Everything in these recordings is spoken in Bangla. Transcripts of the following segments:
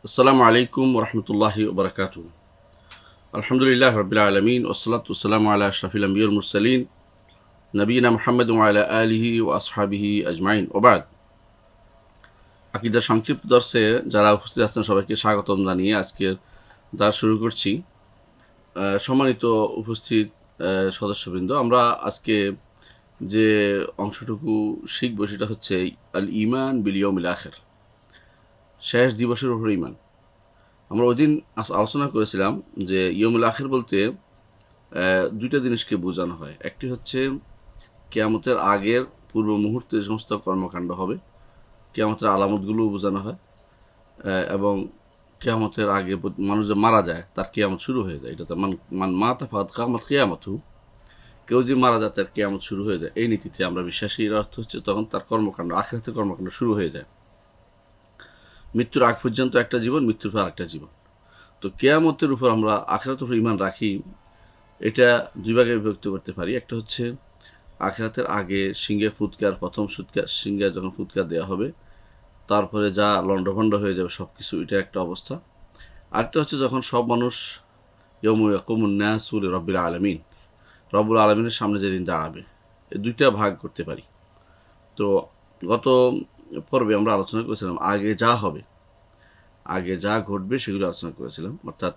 আসসালামু আলাইকুম ওরহমতুল্লাহি ওবরাকাতু। আলহামদুলিল্লাহ রবিল আলমিন ওসলাত ওসালামু আলা আশরাফিল আম্বিয়াল মুরসালিন নবীনা মুহাম্মদ ওয়া আলা আলিহি ওয়া আসহাবিহি আজমাইন। ওবাদ, আকীদার সংক্ষিপ্ত দর্শে যারা উপস্থিত আছেন সবাইকে স্বাগতম জানিয়ে আজকের দাস শুরু করছি। সম্মানিত উপস্থিত সদস্যবৃন্দ, আমরা আজকে যে অংশটুকু শিখব সেটা হচ্ছে আল ইমান বিল ইয়াউমিল আখির, শেষ দিবসের উপর ইমান। আমরা ওই দিন আলোচনা করেছিলাম যে ইয়মুল আখির বলতে দুইটা জিনিসকে বোঝানো হয়। একটি হচ্ছে কিয়ামতের আগের পূর্ব মুহূর্তে যে সমস্ত কর্মকাণ্ড হবে, কিয়ামতের আলামতগুলো বোঝানো হয়, এবং কিয়ামতের আগে মানুষ যে মারা যায় তার কিয়ামত শুরু হয়ে যায়। এটা তো মান মাতা ফাকাদ কিয়ামত কিয়ামতহু, কেউ যে মারা যায় তার কিয়ামত শুরু হয়ে যায়, এই নীতিতে আমরা বিশ্বাসী। এর অর্থ হচ্ছে তখন তার কর্মকাণ্ড, আখিরাতের কর্মকাণ্ড শুরু হয়ে যায়। মৃত্যুর আগ পর্যন্ত একটা জীবন, মৃত্যুর পর আরেকটা জীবন। তো কিয়ামতের উপর আমরা আখিরাতের উপর ঈমান রাখি, এটা দুই ভাগে বিভক্ত করতে পারি। একটা হচ্ছে আখিরাতের আগে সিংহে ফুৎকার, প্রথম সিংহে যখন ফুৎকার দেওয়া হবে তারপরে যা লণ্ডভণ্ড হয়ে যাবে সব কিছু, এটা একটা অবস্থা। আরেকটা হচ্ছে যখন সব মানুষ ইয়াউমা ইয়াকুমুন নাসু লিরাব্বিল আলামিন, রব্বুল আলামিনের সামনে যেদিন দাঁড়াবে, এই দুইটা ভাগ করতে পারি। তো গত পর্বে আমরা আলোচনা করেছিলাম আগে যা হবে, আগে যা ঘটবে সেগুলো আলোচনা করেছিলাম, অর্থাৎ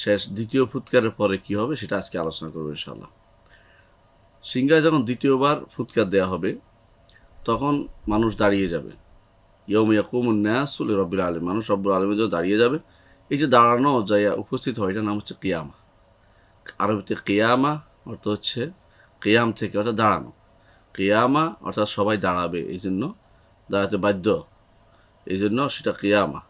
শেষ দ্বিতীয় ফুৎকারের পরে কি হবে সেটা আজকে আলোচনা করবো ইনশাআল্লাহ। সিংহায় যখন দ্বিতীয়বার ফুৎকার দেওয়া হবে তখন মানুষ দাঁড়িয়ে যাবে। ইয়াউমা ইয়াকুমুন নাসু লিরাব্বিল আলামিন, মানুষ রব্বুল আলামিনের জন্য দাঁড়িয়ে যাবে। এই যে দাঁড়ানো যায় উপস্থিত হয়, এটার নাম হচ্ছে কিয়ামা। আরবিতে কিয়ামা অর্থ হচ্ছে কিয়াম থেকে, অর্থাৎ দাঁড়ানো। কিয়ামা অর্থাৎ সবাই দাঁড়াবে, এই জন্য দাঁড়াতে বাধ্য, এই জন্য সেটা কিয়ামা।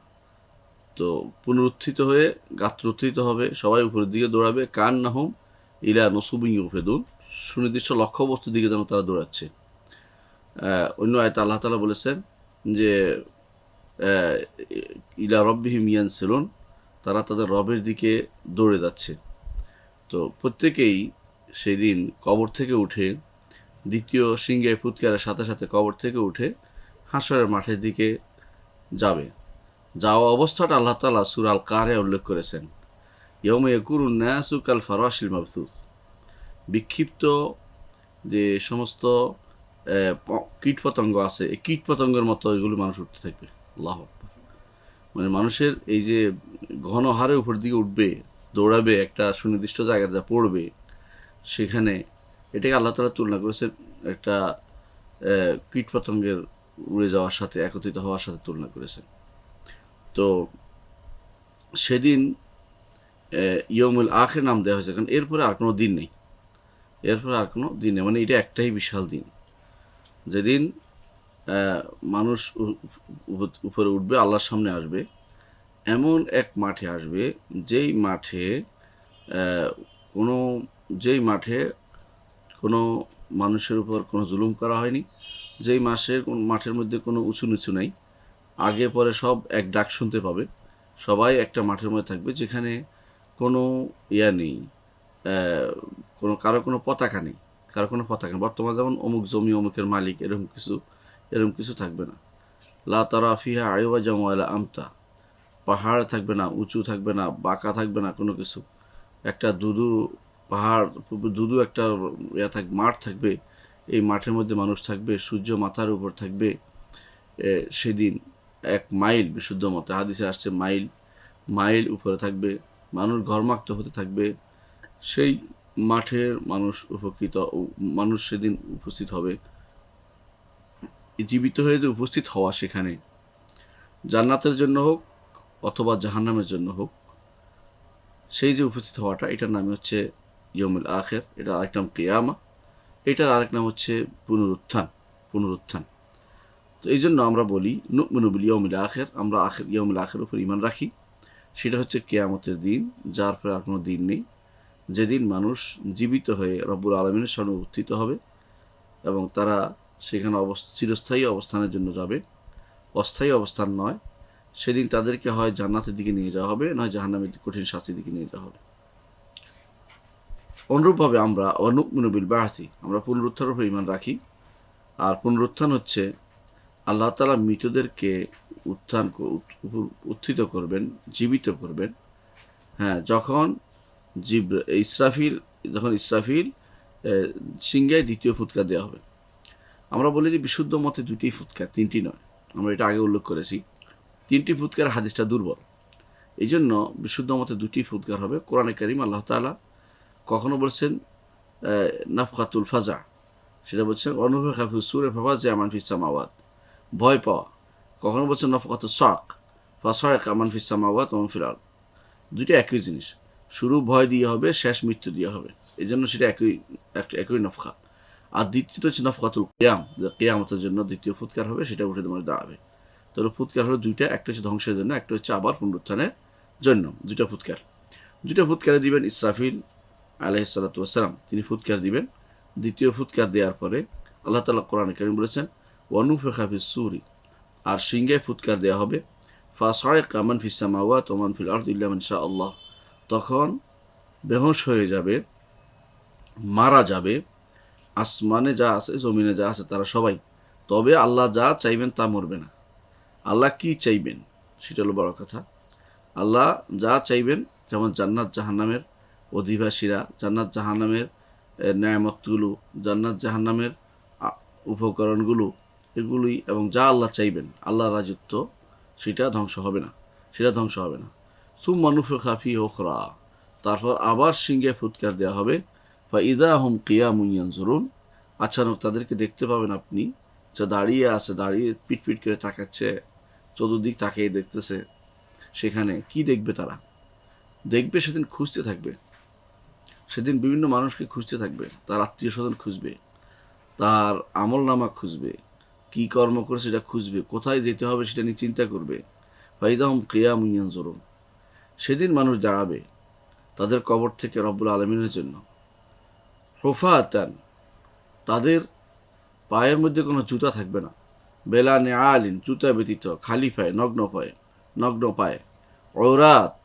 তো পুনরুত্থিত হয়ে গাত্র উত্থিত হবে, সবাই উপরের দিকে দৌড়াবে। কান নাহুম ইলা নসুবিং ইউফেদুন, সুনির্দিষ্ট লক্ষ্যবস্তুর দিকে যেন তারা দৌড়াচ্ছে। অন্য আয়াতে আল্লাহ তাআলা বলেছেন যে ইলা রব্বিহিম ইয়ানসিলুন, তারা তাদের রবের দিকে দৌড়ে যাচ্ছে। তো প্রত্যেকেই সেদিন কবর থেকে উঠে, দ্বিতীয় সিংহে ফুৎকারের সাথে সাথে কবর থেকে উঠে হাশরের মাঠের দিকে যাবে। যাওয়া অবস্থাটা আল্লাহ তাআলা সূরা আল কাহরে উল্লেখ করেছেন, ইয়াউমা ইয়াকুনুন নাসু কাল ফারাশিল মাবথুস, বিক্ষিপ্ত যে সমস্ত কীটপতঙ্গ আছে, এই কীটপতঙ্গের মতো এগুলো মানুষ উঠতে থাকবে। আল্লাহু আকবার। মানে মানুষের এই যে ঘন হারে উপর দিকে উঠবে, দৌড়াবে, একটা সুনির্দিষ্ট জায়গায় যা পড়বে সেখানে, এটাকে আল্লাহ তাআলা তুলনা করেছেন একটা কীটপতঙ্গের উড়ে যাওয়ার সাথে, একত্রিত হওয়ার সাথে তুলনা করেছেন। তো সেদিন ইয়মুল আখির নাম দেওয়া হয়েছে কারণ এরপরে আর কোনো দিন নেই, এরপরে আর কোনো দিন নেই। মানে এটা একটাই বিশাল দিন, যেদিন মানুষ উপরে উঠবে, আল্লাহর সামনে আসবে। এমন এক মাঠে আসবে যেই মাঠে কোনো যেই মাঠে কোনো মানুষের উপর কোনো জুলুম করা হয়নি, যেই মাঠের মধ্যে কোনো উঁচু নিচু নেই, আগে পরে সব এক ডাক শুনতে পাবে। সবাই একটা মাঠের মধ্যে থাকবে যেখানে কোনো ইয়া নেই, কোনো কারো কোনো পতাকা নেই, কারো কোনো পতাকা নেই। বর্তমানে যেমন অমুক জমি অমুকের মালিক, এরকম কিছু থাকবে না। লা তারা ফিহা আইওয়াজা ওয়ালা আমতা, পাহাড় থাকবে না, উঁচু থাকবে না, বাঁকা থাকবে না কোনো কিছু। একটা পাহাড়, একটা মাঠ থাকবে। এই মাঠের মধ্যে মানুষ থাকবে, সূর্য মাথার উপর থাকবে। সেদিন 1 মাইল, বিশুদ্ধ মতে হাদিসে আসছে মাইল মাইল উপরে থাকবে, মানুষ ঘর্মাক্ত হতে থাকবে। সেই মাঠের মানুষ সেদিন উপস্থিত হবে। জীবিত হয়ে যে উপস্থিত হওয়া সেখানে, জান্নাতের জন্য হোক অথবা জাহান্নামের জন্য হোক, সেই যে উপস্থিত হওয়াটা, এটার নাম হচ্ছে ইয়মুল আখির। এটার আরেক নাম কিয়ামা, এটার আরেক নাম হচ্ছে পুনরুত্থান। তো এই জন্য আমরা বলি নুমিনু বিল ইয়াউমিল আখির, আমরা ইয়াউমুল আখিরের উপর ঈমান রাখি। সেটা হচ্ছে কিয়ামতের দিন, যার পরে আর কোনো দিন নেই, যেদিন মানুষ জীবিত হয়ে রব্বুল আলামিনের সামনে উপস্থিত হবে এবং তারা সেখানে চিরস্থায়ী অবস্থানের জন্য যাবে, অস্থায়ী অবস্থান নয়। সেদিন তাদেরকে হয় জান্নাতের দিকে নিয়ে যাওয়া হবে, নয় জাহান্নামের কঠিন শাস্তির দিকে নিয়ে যাওয়া হবে। অনুরূপভাবে আমরা নুমিনু বিল বা'সি, আমরা পুনরুত্থানের উপর ঈমান রাখি। আর পুনরুত্থান হচ্ছে আল্লাহ তাআলা মৃতদেরকে উত্থিত করবেন, জীবিত করবেন। হ্যাঁ, যখন ইসরাফিল সিংহায় দ্বিতীয় ফুৎকার দেওয়া হবে। আমরা বলি যে বিশুদ্ধ মতে দুটি ফুৎকার, তিনটি নয়। আমরা এটা আগে উল্লেখ করেছি। তিনটি ফুৎকার হাদিসটা দুর্বল, এই জন্য বিশুদ্ধ মতে দুটি ফুৎকার হবে। কোরআনে কারীম আল্লাহ তাআলা কখনো বলছেন নাফখাতুল ফাজা, সেটা বলছেন অনুফিখা ফিস সূরি ফাফাজিআ মান ফিস সামাওয়াত, ভয় পাওয়া। কখনো বলছেন নাফখাতুস সাক ফাসাইকা মান ফিস সামাওয়াত ওয়া মান ফিল আরদ। দুইটা একই জিনিস, শুরু ভয় দিয়ে হবে, শেষ মৃত্যু দিয়ে হবে, এই জন্য সেটা একই নফখা। আর দ্বিতীয়টা হচ্ছে নফখাতুল কিয়াম, যে কিয়ামতের জন্য দ্বিতীয় ফুৎকার হবে, সেটা উঠে তোমার দাঁড়াবে। তাহলে ফুৎকার হলো দুইটা, একটা হচ্ছে ধ্বংসের জন্য, একটা হচ্ছে আবার পুনরুত্থানের জন্য। দুইটা ফুৎকারে দিবেন ইসরাফিল আলাইহিস সালাতু ওয়াস সালাম, তিনি ফুৎকার দিবেন। দ্বিতীয় ফুৎকার দেওয়ার পরে আল্লাহ তাআলা কোরআনে কারীম বলেছেন ওয়ানুফিখা ফিস সূরি, আর সিংহায় ফুৎকার দেওয়া হবে। ফাসাইকা মান ফিস সামাওয়াত ওয়া মান ফিল আরদি ইল্লা মান শা আল্লাহ, তখন বেহুশ হয়ে যাবে, মারা যাবে আসমানে যা আছে জমিনে যা আছে তারা সবাই, তবে আল্লাহ যা চাইবেন তা মরবে না। আল্লাহ কি চাইবেন সেটা হলো বড় কথা। আল্লাহ যা চাইবেন, যেমন জান্নাত জাহান্নামের অধিবাসীরা, জান্নাত জাহান্নামের নেয়ামতগুলো, জান্নাত জাহান্নামের উপকরণগুলো, এগুলোই, এবং যা আল্লাহ চাইবেন, আল্লাহর রাজত্ব, সেটা ধ্বংস হবে না। সুম্মা নুফিখা ফীহি উখরা, তারপর আবার সিংহে ফুৎকার দেওয়া হবে। ফাইদা হুম কিয়ামুন ইয়ানজুরুন, আচানক তাদেরকে দেখতে পাবেন আপনি, যা দাঁড়িয়ে পিট করে তাকাচ্ছে, চতুর্দিক তাকিয়ে দেখতেছে। সেখানে কি দেখবে? তারা দেখবে সেদিন খুঁজতে থাকবে, সেদিন বিভিন্ন মানুষকে খুঁজতে থাকবে, তার আত্মীয় স্বজন খুঁজবে, তার আমল নামা খুঁজবে, কি কর্ম করে সেটা খুঁজবে, কোথায় যেতে হবে সেটা নিয়ে চিন্তা করবে। ফাইদা হুম কিয়ামুন ইয়ানজুরুন, সেদিন মানুষ দাঁড়াবে তাদের কবর থেকে রব্বুল আলামিনের জন্য। হুফাতান, তাদের পায়ের মধ্যে কোনো জুতা থাকবে না। বেলা নেআলিন, জুতা ব্যতীত, খালি পায়ে, নগ্ন পায়ে। ঔরাত,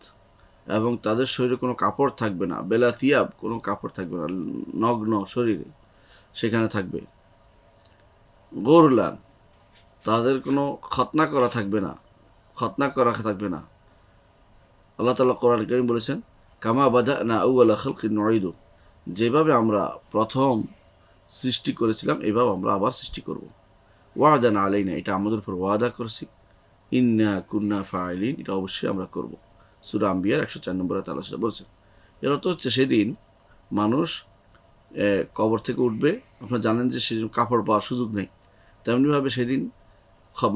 এবং তাদের শরীরে কোনো কাপড় থাকবে না। বেলা থিয়াব, কোনো কাপড় থাকবে না, নগ্ন শরীরে সেখানে থাকবে। গরলান, তাদের কোনো খতনা করা থাকবে না। আল্লাহ তাআলা কোরআন কারীম বলেছেন কামা বাদানা আউওয়ালা খালকিন নুঈদু, যেভাবে আমরা প্রথম সৃষ্টি করেছিলাম এভাবে আমরা আবার সৃষ্টি করব। ওয়াদান আলাইনা, এটা আমাদের উপর ওয়াদা করছি। ইন্না কুন্না ফাইলিন, এটা অবশ্যই আমরা করব। সূরা আম্বিয়ার 104 নম্বরে আল্লাহ সেটা বলছেন। এর অর্থ হচ্ছে সেদিন মানুষ কবর থেকে উঠবে। আপনারা জানেন যে সেদিন কাপড় পাওয়ার সুযোগ নেই, তেমনিভাবে সেদিন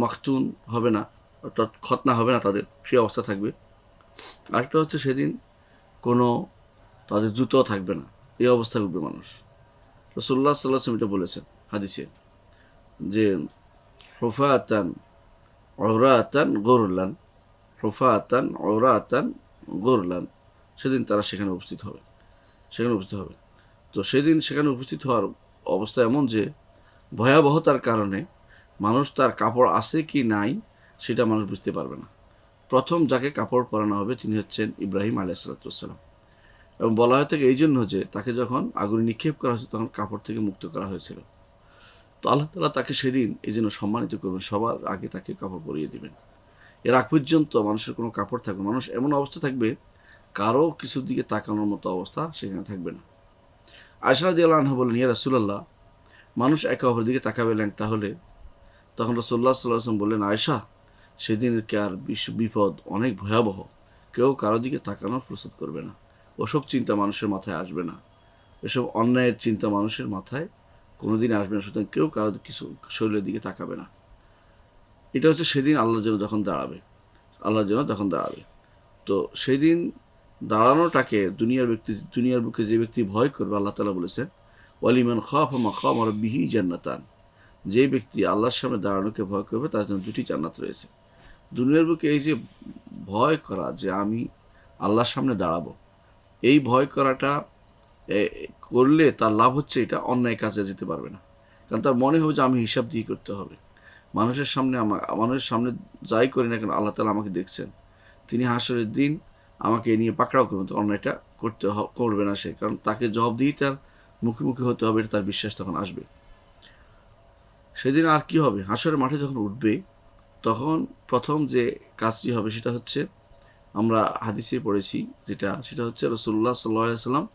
মাখতুন হবে না, অর্থাৎ খতনা হবে না, তাদের সেই অবস্থা থাকবে। আরেকটা হচ্ছে সেদিন কোনো তাদের জুতো থাকবে না, এই অবস্থায় উঠবে মানুষ। রাসূলুল্লাহ সাল্লাল্লাহু আলাইহি ওয়াসাল্লাম এটা বলেছেন হাদিসে, যে হুফাতান উরাতান গুরলান, সেদিন তারা সেখানে উপস্থিত হবে। তো সেদিন সেখানে উপস্থিত হওয়ার অবস্থা এমন যে ভয়াবহতার কারণে মানুষ তার কাপড় আছে কি নাই সেটা মানুষ বুঝতে পারবে না। প্রথম যাকে কাপড় পরানো হবে তিনি হচ্ছেন ইব্রাহিম আলাইহিস সালাম, এবং বলা হয়ে থাকে এই জন্য যে তাকে যখন আগুনে নিক্ষেপ করা হয়েছে তখন কাপড় থেকে মুক্ত করা হয়েছিল। তো আল্লাহ তাআলা তাকে সেদিন এই জন্য সম্মানিত করবেন, সবার আগে তাকে কাপড় পরিয়ে দিবেন। এর আগ পর্যন্ত মানুষের কোনো কাপড় থাকবে, মানুষ এমন অবস্থা থাকবে কারো কিছুর দিকে তাকানোর মতো অবস্থা সেখানে থাকবে না। আয়েশা রাদিয়াল্লাহু আনহা বলেন, ইয়া রাসূলুল্লাহ, মানুষ একে অপরের দিকে তাকাবে ল্যাংটা হলে। তখন রাসূলুল্লাহ সাল্লাল্লাহু আলাইহি ওয়াসাল্লাম বললেন, আয়েশা, সেদিনকার বিপদ অনেক ভয়াবহ, কেউ কারো দিকে তাকানোর প্রস্তুত করবে না, ওসব চিন্তা মানুষের মাথায় আসবে না, এসব অন্যায়ের চিন্তা মানুষের মাথায় কোনোদিন আসবে না, সুতরাং কেউ কারো কিছু শরীরের দিকে তাকাবে না। এটা হচ্ছে সেদিন আল্লাহর জন্য যখন দাঁড়াবে। তো সেদিন দাঁড়ানোটাকে দুনিয়ার বুকে যে ব্যক্তি ভয় করবে, আল্লাহ তাআলা বলেছেন ওয়ালিমান খাফা মাকামা রাব্বিহি জান্নাতান, যে ব্যক্তি আল্লাহর সামনে দাঁড়ানোকে ভয় করবে তার জন্য দুটি জান্নাত রয়েছে। দুনিয়ার বুকে এই যে ভয় করা যে আমি আল্লাহর সামনে দাঁড়াবো, এই ভয় করাটা করলে তার লাভ হচ্ছে এটা অন্যায় কাজে যেতে পারবে না, কারণ তার মনে হবে যে আমি হিসাব দিয়ে করতে হবে। মানুষের সামনে যাই করি না কেন আল্লাহ তাআলা আমাকে দেখছেন, তিনি হাসরের দিন আমাকে নিয়ে পাকড়াও করবেন, তো অন্যায়টা করবে না সে, কারণ তাকে জবাবদিহি তার মুখোমুখি হতে হবে, এটা তার বিশ্বাস তখন আসবে। সেদিন আর কি হবে, হাসরের মাঠে যখন উঠবে তখন প্রথম যে কাজটি হবে সেটা হচ্ছে, আমরা হাদিসে পড়েছি সেটা হচ্ছে রাসূলুল্লাহ সাল্লাল্লাহু আলাইহি ওয়াসাল্লাম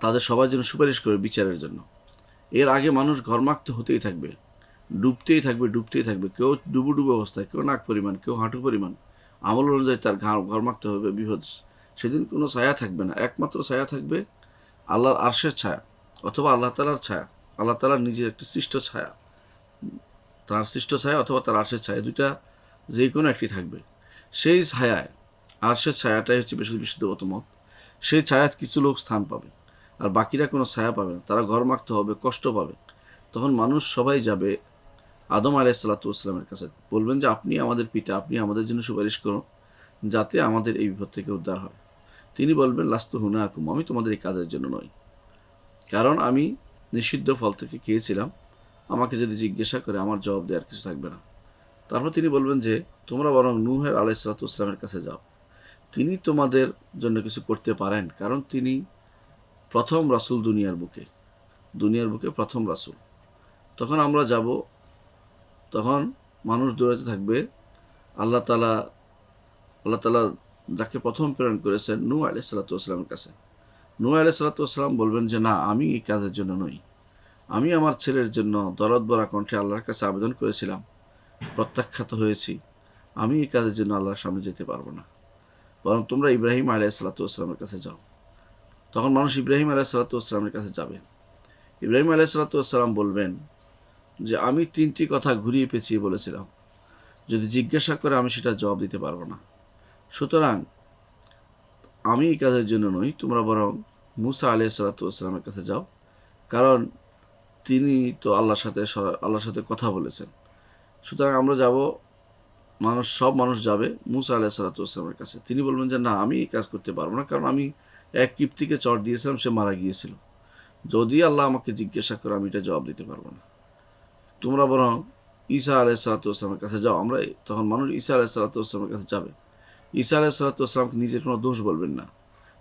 তাদের সবার জন্য সুপারিশ করে বিচারের জন্য। এর আগে মানুষ ঘর্মাক্ত হতেই থাকবে, ডুবতেই থাকবে, কেউ ডুবু অবস্থায়, কেউ নাক পরিমাণ, কেউ হাঁটু পরিমাণ, আমল অনুযায়ী তার ঘর্মাক্ত হবে, বিভৎস। সেদিন কোনো ছায়া থাকবে না, একমাত্র ছায়া থাকবে আল্লাহর আরশের ছায়া অথবা আল্লাহ তাআলার ছায়া, আল্লাহ তাআলার নিজের একটি সৃষ্ট ছায়া, তার সৃষ্ট ছায়া অথবা তার আরশের ছায়া, দুইটা যে কোনো একটি থাকবে। সেই ছায়ায়, আরশের ছায়াটাই হচ্ছে বেশি বিশুদ্ধগত মত, সেই ছায়ায় কিছু লোক স্থান পাবে আর বাকিরা কোনো ছায়া পাবে না, তারা ঘর্মাক্ত হবে, কষ্ট পাবে। তখন মানুষ সবাই যাবে আদম আলাইহিসসালামের কাছে, বলবেন যে আপনি আমাদের পিতা, আপনি আমাদের জন্য সুপারিশ করুন যাতে আমাদের এই বিপদ থেকে উদ্ধার হয়। তিনি বলবেন লাস্তু হুনাকুম, আমি তোমাদের এই কাজের জন্য নই, কারণ আমি নিষিদ্ধ ফল থেকে খেয়েছিলাম, আমাকে যদি জিজ্ঞাসা করে আমার জবাব দেওয়ার কিছু থাকবে না। তারপর তিনি বলবেন যে তোমরা বরং নূহ আলাইহিসসালামের কাছে যাও, তিনি তোমাদের জন্য কিছু করতে পারেন, কারণ তিনি প্রথম রাসূল দুনিয়ার বুকে প্রথম রাসূল। তখন আমরা যাব, তখন মানুষ দৌড়াতে থাকবে আল্লাহ তাআলা যাকে প্রথম প্রেরণ করেছেন নূহ আলাইহিসসালামের কাছে। নূহ আলাইহিসসালাম বলবেন যে না, আমি এই কাজের জন্য নই, আমি আমার ছেলের জন্য দরদ ভরা কণ্ঠে আল্লাহর কাছে আবেদন করেছিলাম, প্রত্যাখ্যাত হয়েছি, আমি এই কাজের জন্য আল্লাহর সামনে যেতে পারবো না, বরং তোমরা ইব্রাহিম আলাইহিসসালামের কাছে যাও। তখন মানুষ ইব্রাহিম আলাইহিসসালামের কাছে যাবে। ইব্রাহিম আলাইহিসসালাম বলবেন যে আমি 3টি কথা ঘুরিয়ে পেঁচিয়ে বলেছিলাম, যদি জিজ্ঞাসা করে আমি সেটা জবাব দিতে পারবো না, সুতরাং আমি এই কাজের জন্য নই, তোমরা বরং মুসা আলাইহিসসালামের কাছে যাও, কারণ তিনি তো আল্লাহর সাথে কথা বলেছেন। সুতরাং আমরা যাব, সব মানুষ যাবে মুসা আলাইহিসসালামের কাছে। তিনি বলবেন যে না, আমি এই কাজ করতে পারবো না, কারণ আমি এক কিপ্তিকে চট দিয়েছিলাম, সে মারা গিয়েছিল, যদি আল্লাহ আমাকে জিজ্ঞাসা করে আমি এটা জবাব দিতে পারবো না। তোমরা বরং ঈসা আলাইহিসসালামের কাছে যাও। তখন মানুষ ঈসা আলাইহিসসালামের কাছে যাবে। ঈসা আলাইহিসসালাম নিজের কোনো দোষ বলবেন না,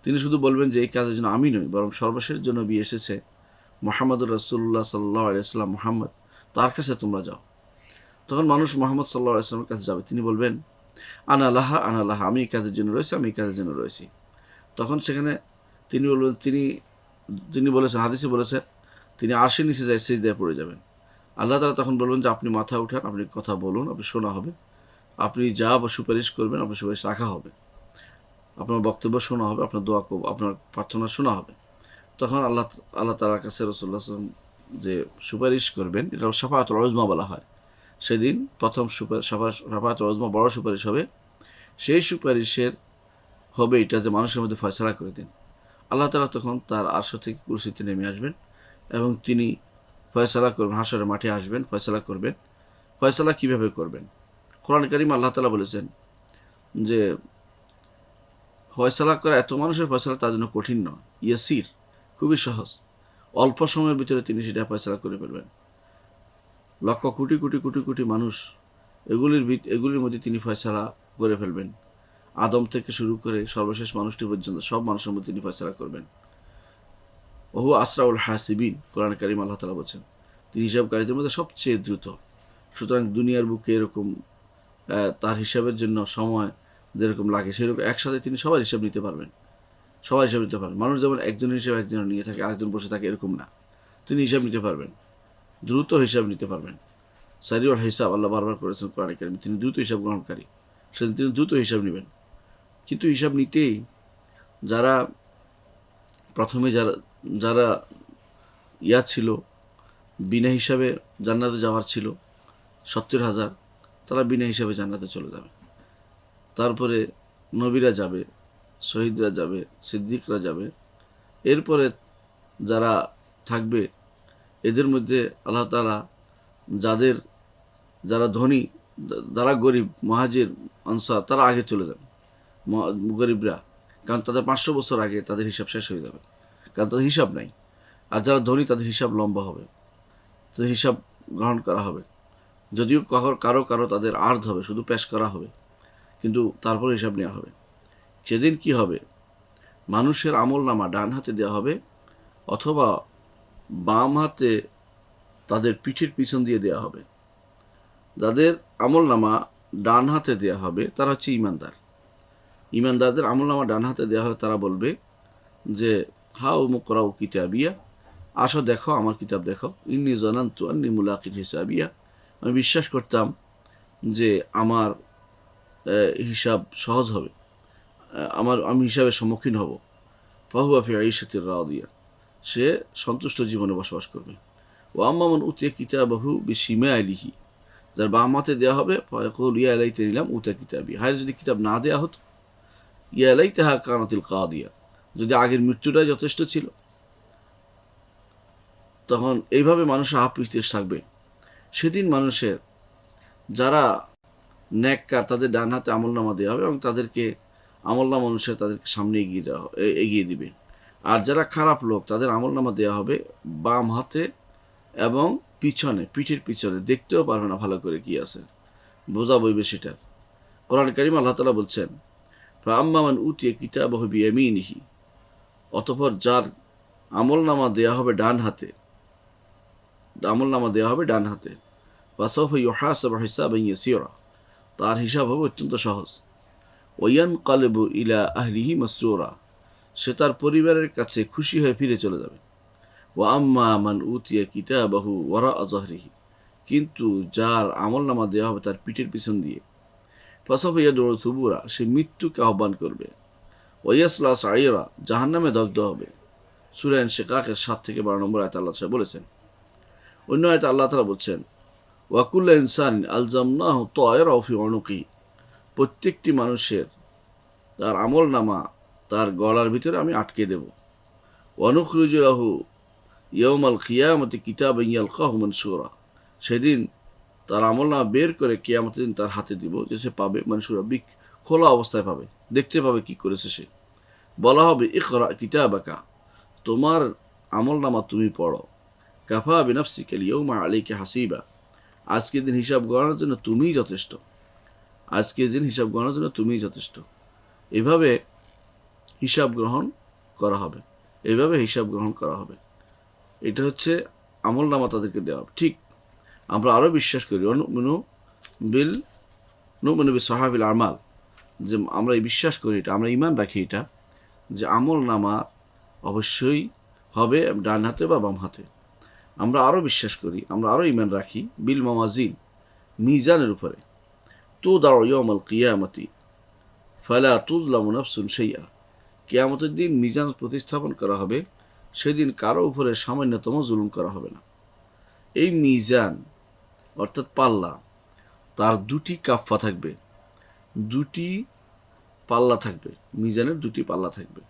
তিনি শুধু বলবেন যে এই কাজের জন্য আমি নই, বরং সর্বশেষ জন্য নবী এসেছে মুহাম্মদুর রাসূলুল্লাহ সাল্লাল্লাহু আলাইহি ওয়াসাল্লাম, মুহাম্মদ, তার কাছে তোমরা যাও। তখন মানুষ মুহাম্মদ সাল্লাল্লাহু আলাইহি ওয়াসাল্লামের কাছে যাবে, তিনি বলবেন আনা লাহা, আমি এই কাজের জন্য রয়েছি। তখন সেখানে তিনি বলবেন, তিনি বলেছেন, হাদিসে বলেছেন, তিনি আরশের নিচে যায় সিজদায় পড়ে যাবেন। আল্লাহ তাআলা তখন বলবেন যে আপনি মাথা উঠান, আপনি কথা বলুন, আপনি শোনা হবে, আপনি যা বা সুপারিশ করবেন আপনার সুপারিশ রাখা হবে, আপনার বক্তব্য শোনা হবে, আপনার দোয়া, আপনার প্রার্থনা শোনা হবে। তখন আল্লাহ তাআলার কাছে রাসূলুল্লাহ সাল্লাল্লাহু আলাইহি ওয়াসাল্লাম যে সুপারিশ করবেন, এটা শাফাআতুল উযমা বলা হয়। সেদিন প্রথম শাফাআতুল উযমা, বড় সুপারিশ হবে। সেই সুপারিশের হবে এটা যে মানুষের মধ্যে ফয়সালা করে দিন। আল্লাহ তাআলা তখন তার আরশ থেকে কুরসিতে নেমে আসবেন এবং তিনি ফয়সালা করবেন, হাশরের মাঠে আসবেন, ফয়সালা করবেন। ফয়সালা কিভাবে করবেন? কোরআন কারীমে আল্লাহ তাআলা বলেছেন যে ফয়সালা করা, এত মানুষের ফয়সালা তার জন্য কঠিন নয়, ইয়াসির, খুবই সহজ, অল্প সময়ের ভিতরে তিনি সেটা ফয়সালা করে ফেলবেন। লক্ষ কোটি মানুষ, এগুলির মধ্যে তিনি ফয়সালা করে ফেলবেন। আদম থেকে শুরু করে সর্বশেষ মানুষটি পর্যন্ত সব মানুষের মধ্যে তিনি ফয়সালা করবেন। ওহু আসরাউল হাসিবিন, কোরআন কারীম আল্লাহ তাআলা বলছেন তিনি হিসাবকারীদের মধ্যে সবচেয়ে দ্রুত। সুতরাং দুনিয়ার বুকে এরকম তার হিসাবের জন্য সময় যেরকম লাগে, সেরকম একসাথে তিনি সবার হিসাব নিতে পারবেন। মানুষ যেমন একজনের হিসাব একজনের নিয়ে থাকে, আরেকজন বসে থাকে, এরকম না, তিনি হিসাব নিতে পারবেন, দ্রুত হিসাব নিতে পারবেন। সারিউল হিসাব আল্লাহ বারবার করেছেন কোরআন কারীমে, তিনি দ্রুত হিসাব গ্রহণকারী, সেদিন তিনি দ্রুত হিসাব নেবেন। কিন্তু হিসাব নিতেই প্রথমে যারা ছিল, বিনা হিসাবে জান্নাতে যাওয়ার ছিল 70,000, তারা বিনা হিসাবে জান্নাতে চলে যাবে। তারপরে নবীরা যাবে, শহীদরা যাবে, সিদ্দিকরা যাবে। এরপরে যারা থাকবে এদের মধ্যে আল্লাহ তাআলা যারা ধনী, যারা গরিব, মুহাজির, আনসার, তারা আগে চলে যাবে, গরিবরা, কারণ তাদের 500 বছর আগে তাদের হিসাব শেষ হয়ে যাবে, কারণ তাদের হিসাব নাই। আর যারা ধনী তাদের হিসাব লম্বা হবে, তাদের হিসাব গ্রহণ করা হবে, যদিও কারো তাদের আর্ধ হবে, শুধু পেশ করা হবে, কিন্তু তারপরে হিসাব নেওয়া হবে। সেদিন কি হবে? মানুষের আমল নামা ডান হাতে দেওয়া হবে অথবা বাম হাতে তাদের পিঠের পিছন দিয়ে দেওয়া হবে। যাদের আমল নামা ডান হাতে দেওয়া হবে তারা হচ্ছে ইমানদার। ইমানদারদের আমল নামা ডান হাতে দেওয়া হবে, তারা বলবে যে হাউ মুকরাউ কিতাবিয়া, আসো দেখো আমার কিতাব দেখো, ইন্নী জানান্তু আন্নী মুলাকিন হিসাবিয়া, আমি বিশ্বাস করতাম যে আমার হিসাব সহজ হবে, আমি হিসাবের সম্মুখীন হব। ফাহুয়া ফি আইশাতির রাদিয়া, সে সন্তুষ্ট জীবনে বসবাস করবে। ও আম্মামান উতিয়া কিতাবাহু বিশিমালিহি, যার বাম হাতে দেওয়া হবে ফায়াকুল ইয়া লাইতা নিলাম উতা কিতাবি, হায় যদি কিতাব না দেওয়া হতো, ইয়া লাইতাহা কানাতিল কাদিয়া, যদি আগের মৃত্যুটাই যথেষ্ট ছিল। তখন এইভাবে মানুষের হাত পিছতে থাকবে। সেদিন মানুষের যারা নেককার তাদের ডান হাতে আমলনামা দেওয়া হবে এবং তাদেরকে আমলনামা অনুসারে তাদেরকে সামনে এগিয়ে দিবে। আর যারা খারাপ লোক তাদের আমলনামা দেওয়া হবে বাম হাতে এবং পিছনে, পিঠের পিছনে, দেখতেও পারবে না ভালো করে কি আছে, বোঝা বইবে সেটার। কোরআন কারীম আল্লাহ তাআলা বলছেন ফাআম্মামান উতিয়া কিতাবাহু বিয়ামিনিহি, অতঃপর যার আমলনামা দেওয়া হবে ডান হাতে, ফাসাউফা ইউহাসাবু হিসাবান ইয়াসীরা, তার হিসাব হবে অত্যন্ত সহজ। ওয়ায়ানকালিবু ইলা আহলিহি মাসরুরা, সে তার পরিবারের কাছে খুশি হয়ে ফিরে চলে যাবে। ওয়া আম্মা মান উতিয়া কিতাবাহু ওয়ারাআ যাহরিহি, কিন্তু যার আমলনামা দেওয়া হবে তার পিঠের পিছন দিয়ে, ফাসাউফা ইয়াদউ থুবুরা, সে মৃত্যুকে আহ্বান করবে। ওয়ায়াসলা সাঈরা, জাহান্নামে দগ্ধ হবে। সূরা ইনশিকাকের 7 থেকে 12 নম্বর আয়াতে আল্লাহ তাআলা বলেছেন। অন্য আয়াতে আল্লাহ তাআলা বলছেন ওয়া কুল্লু ইনসানিন আলজামনাহু তায়রাহু ফি উনুকিহি, প্রত্যেকটি মানুষের তার আমলনামা তার গলার ভিতরে আমি আটকে দেব। ওয়া নুখরিজু লাহু ইয়াউমাল কিয়ামতি কিতাবান ইয়ালকাহু মানশুরা, সেদিন তার আমলনামা বের করে কিয়ামতের দিন তার হাতে দিব, যে সে পাবে মানশুরা, খোলা অবস্থায় পাবে, দেখতে পাবে কি করেছে সে। বলা হবে ইকরা কিতাবাকা, তোমার আমলনামা তুমি পড়ো। কাফা বিনাফসিকা আল-ইয়াউমা আলাইকা হাসিবা, আজকের দিন হিসাব গণনার জন্য তুমিই যথেষ্ট, আজকের দিন হিসাব গণনার জন্য তুমিই যথেষ্ট। এভাবে হিসাব গ্রহণ করা হবে, এটা হচ্ছে আমলনামা তাদেরকে দেওয়া হবে। ঠিক আমরা আরও বিশ্বাস করি নুমিনু বিল সাহাবিল আমাল, যে আমরা বিশ্বাস করি, এটা আমরা ঈমান রাখি এটা, যে আমলনামা অবশ্যই হবে ডান হাতে বা বাম হাতে। আমরা আরও বিশ্বাস করি, আমরা আরও ঈমান রাখি বিল মাওয়াজিন, মিজানের উপরে। তুদাউ ইয়াউমাল কিয়ামতি ফালা তুযলামু নাফসুন শাইআ, কিয়ামতের দিন মিজান প্রতিস্থাপন করা হবে, সেদিন কারো উপরে সামান্যতম জুলুম করা হবে না। এই মিজান অর্থাৎ পাল্লা, তার দুটি কাফা থাকবে, দুটি পাল্লা থাকবে, মিজানের দুটি পাল্লা থাকবে।